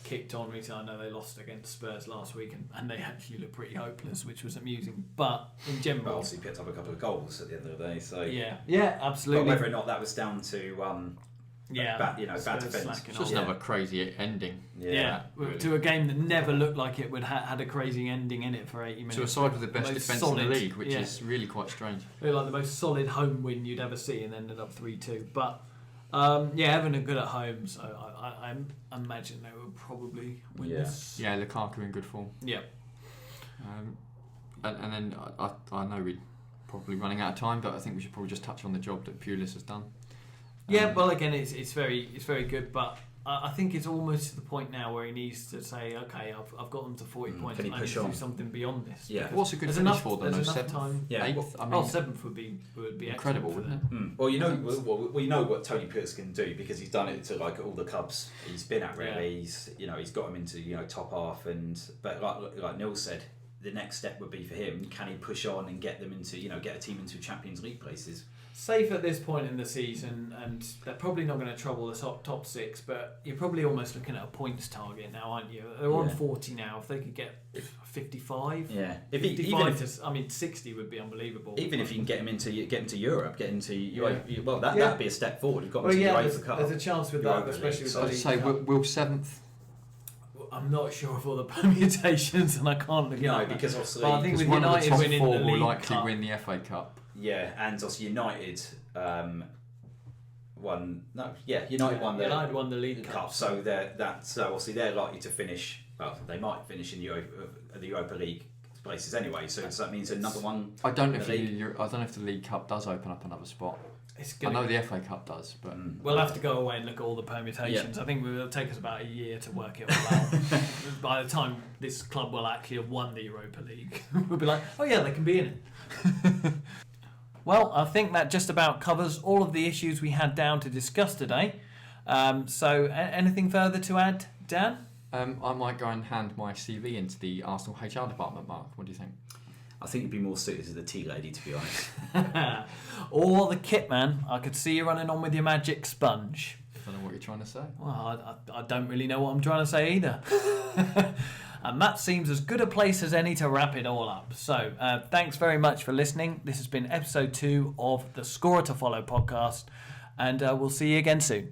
kicked on recently. I know they lost against Spurs last week, and they actually looked pretty hopeless, which was amusing. But in general, Well, obviously picked up a couple of goals at the end of the day. So yeah, absolutely. But whether or not that was down to bad defence. slacking It's just off. another crazy ending. Yeah, really. to a game that never looked like it would had a crazy ending in it for 80 minutes. To a side with the best most defence solid, in the league, which yeah. is really quite strange. Looked like the most solid home win you'd ever see, and ended up 3-2. But Everton are good at home, so I imagine they will probably win this. Yeah, Lukaku in good form. Yeah. And then I know we're probably running out of time, but I think we should probably just touch on the job that Pulis has done. Yeah, well, again, it's very good, but I think it's almost to the point now where he needs to say, okay, I've got them to 40 points, Can he and I need push to do on? something beyond this. Yeah. What's a good There's finish enough- for them? there's though? enough time. Yeah. Eighth? I mean, 7th would be incredible, excellent for them. wouldn't it? Well, you know, we know what Tony Pulis can do because he's done it to like all the clubs he's been at. Really, Yeah. he's got him into top half, but like Neil said, the next step would be for him. Can he push on and get them into get a team into Champions League places? Safe at this point in the season, and they're probably not going to trouble the top 6, but you're probably almost looking at a points target now, aren't you? They're on 40 now. If they could get 55, Yeah, 60 would be unbelievable. Even if you can get him into Europe, well, Yeah. that'd be a step forward. You've got him Well, to yeah, the UEFA Cup. there's a chance with Europa that, especially League, with so- the I'd say League Cup. will 7th. I'm not sure of all the permutations, and I can't look it No, up. because obviously, But I think with one of the United top winning 4 the will League likely Cup, win the FA Cup. yeah, and also United won. No, yeah, United won the United won the League Cup. So obviously they're likely to finish. Well, they might finish in the Europa League places anyway. So that means another one. I don't know if the I don't know if the League Cup does open up another spot. It's I gonna, know the FA Cup does, but we'll have to go away and look at all the permutations. I think it will take us about a year to work it all out. By the time this club will actually have won the Europa League, we'll be like, oh yeah, they can be in it. Well, I think that just about covers all of the issues we had down to discuss today. So anything further to add, Dan? I might go and hand my CV into the Arsenal HR department, Mark. What do you think? I think you'd be more suited to the tea lady, to be honest. Or the kit man. I could see you running on with your magic sponge. I don't know what you're trying to say. Well, I don't really know what I'm trying to say either. And that seems as good a place as any to wrap it all up. So, thanks very much for listening. This has been episode 2 of the Scorer to Follow podcast, and we'll see you again soon.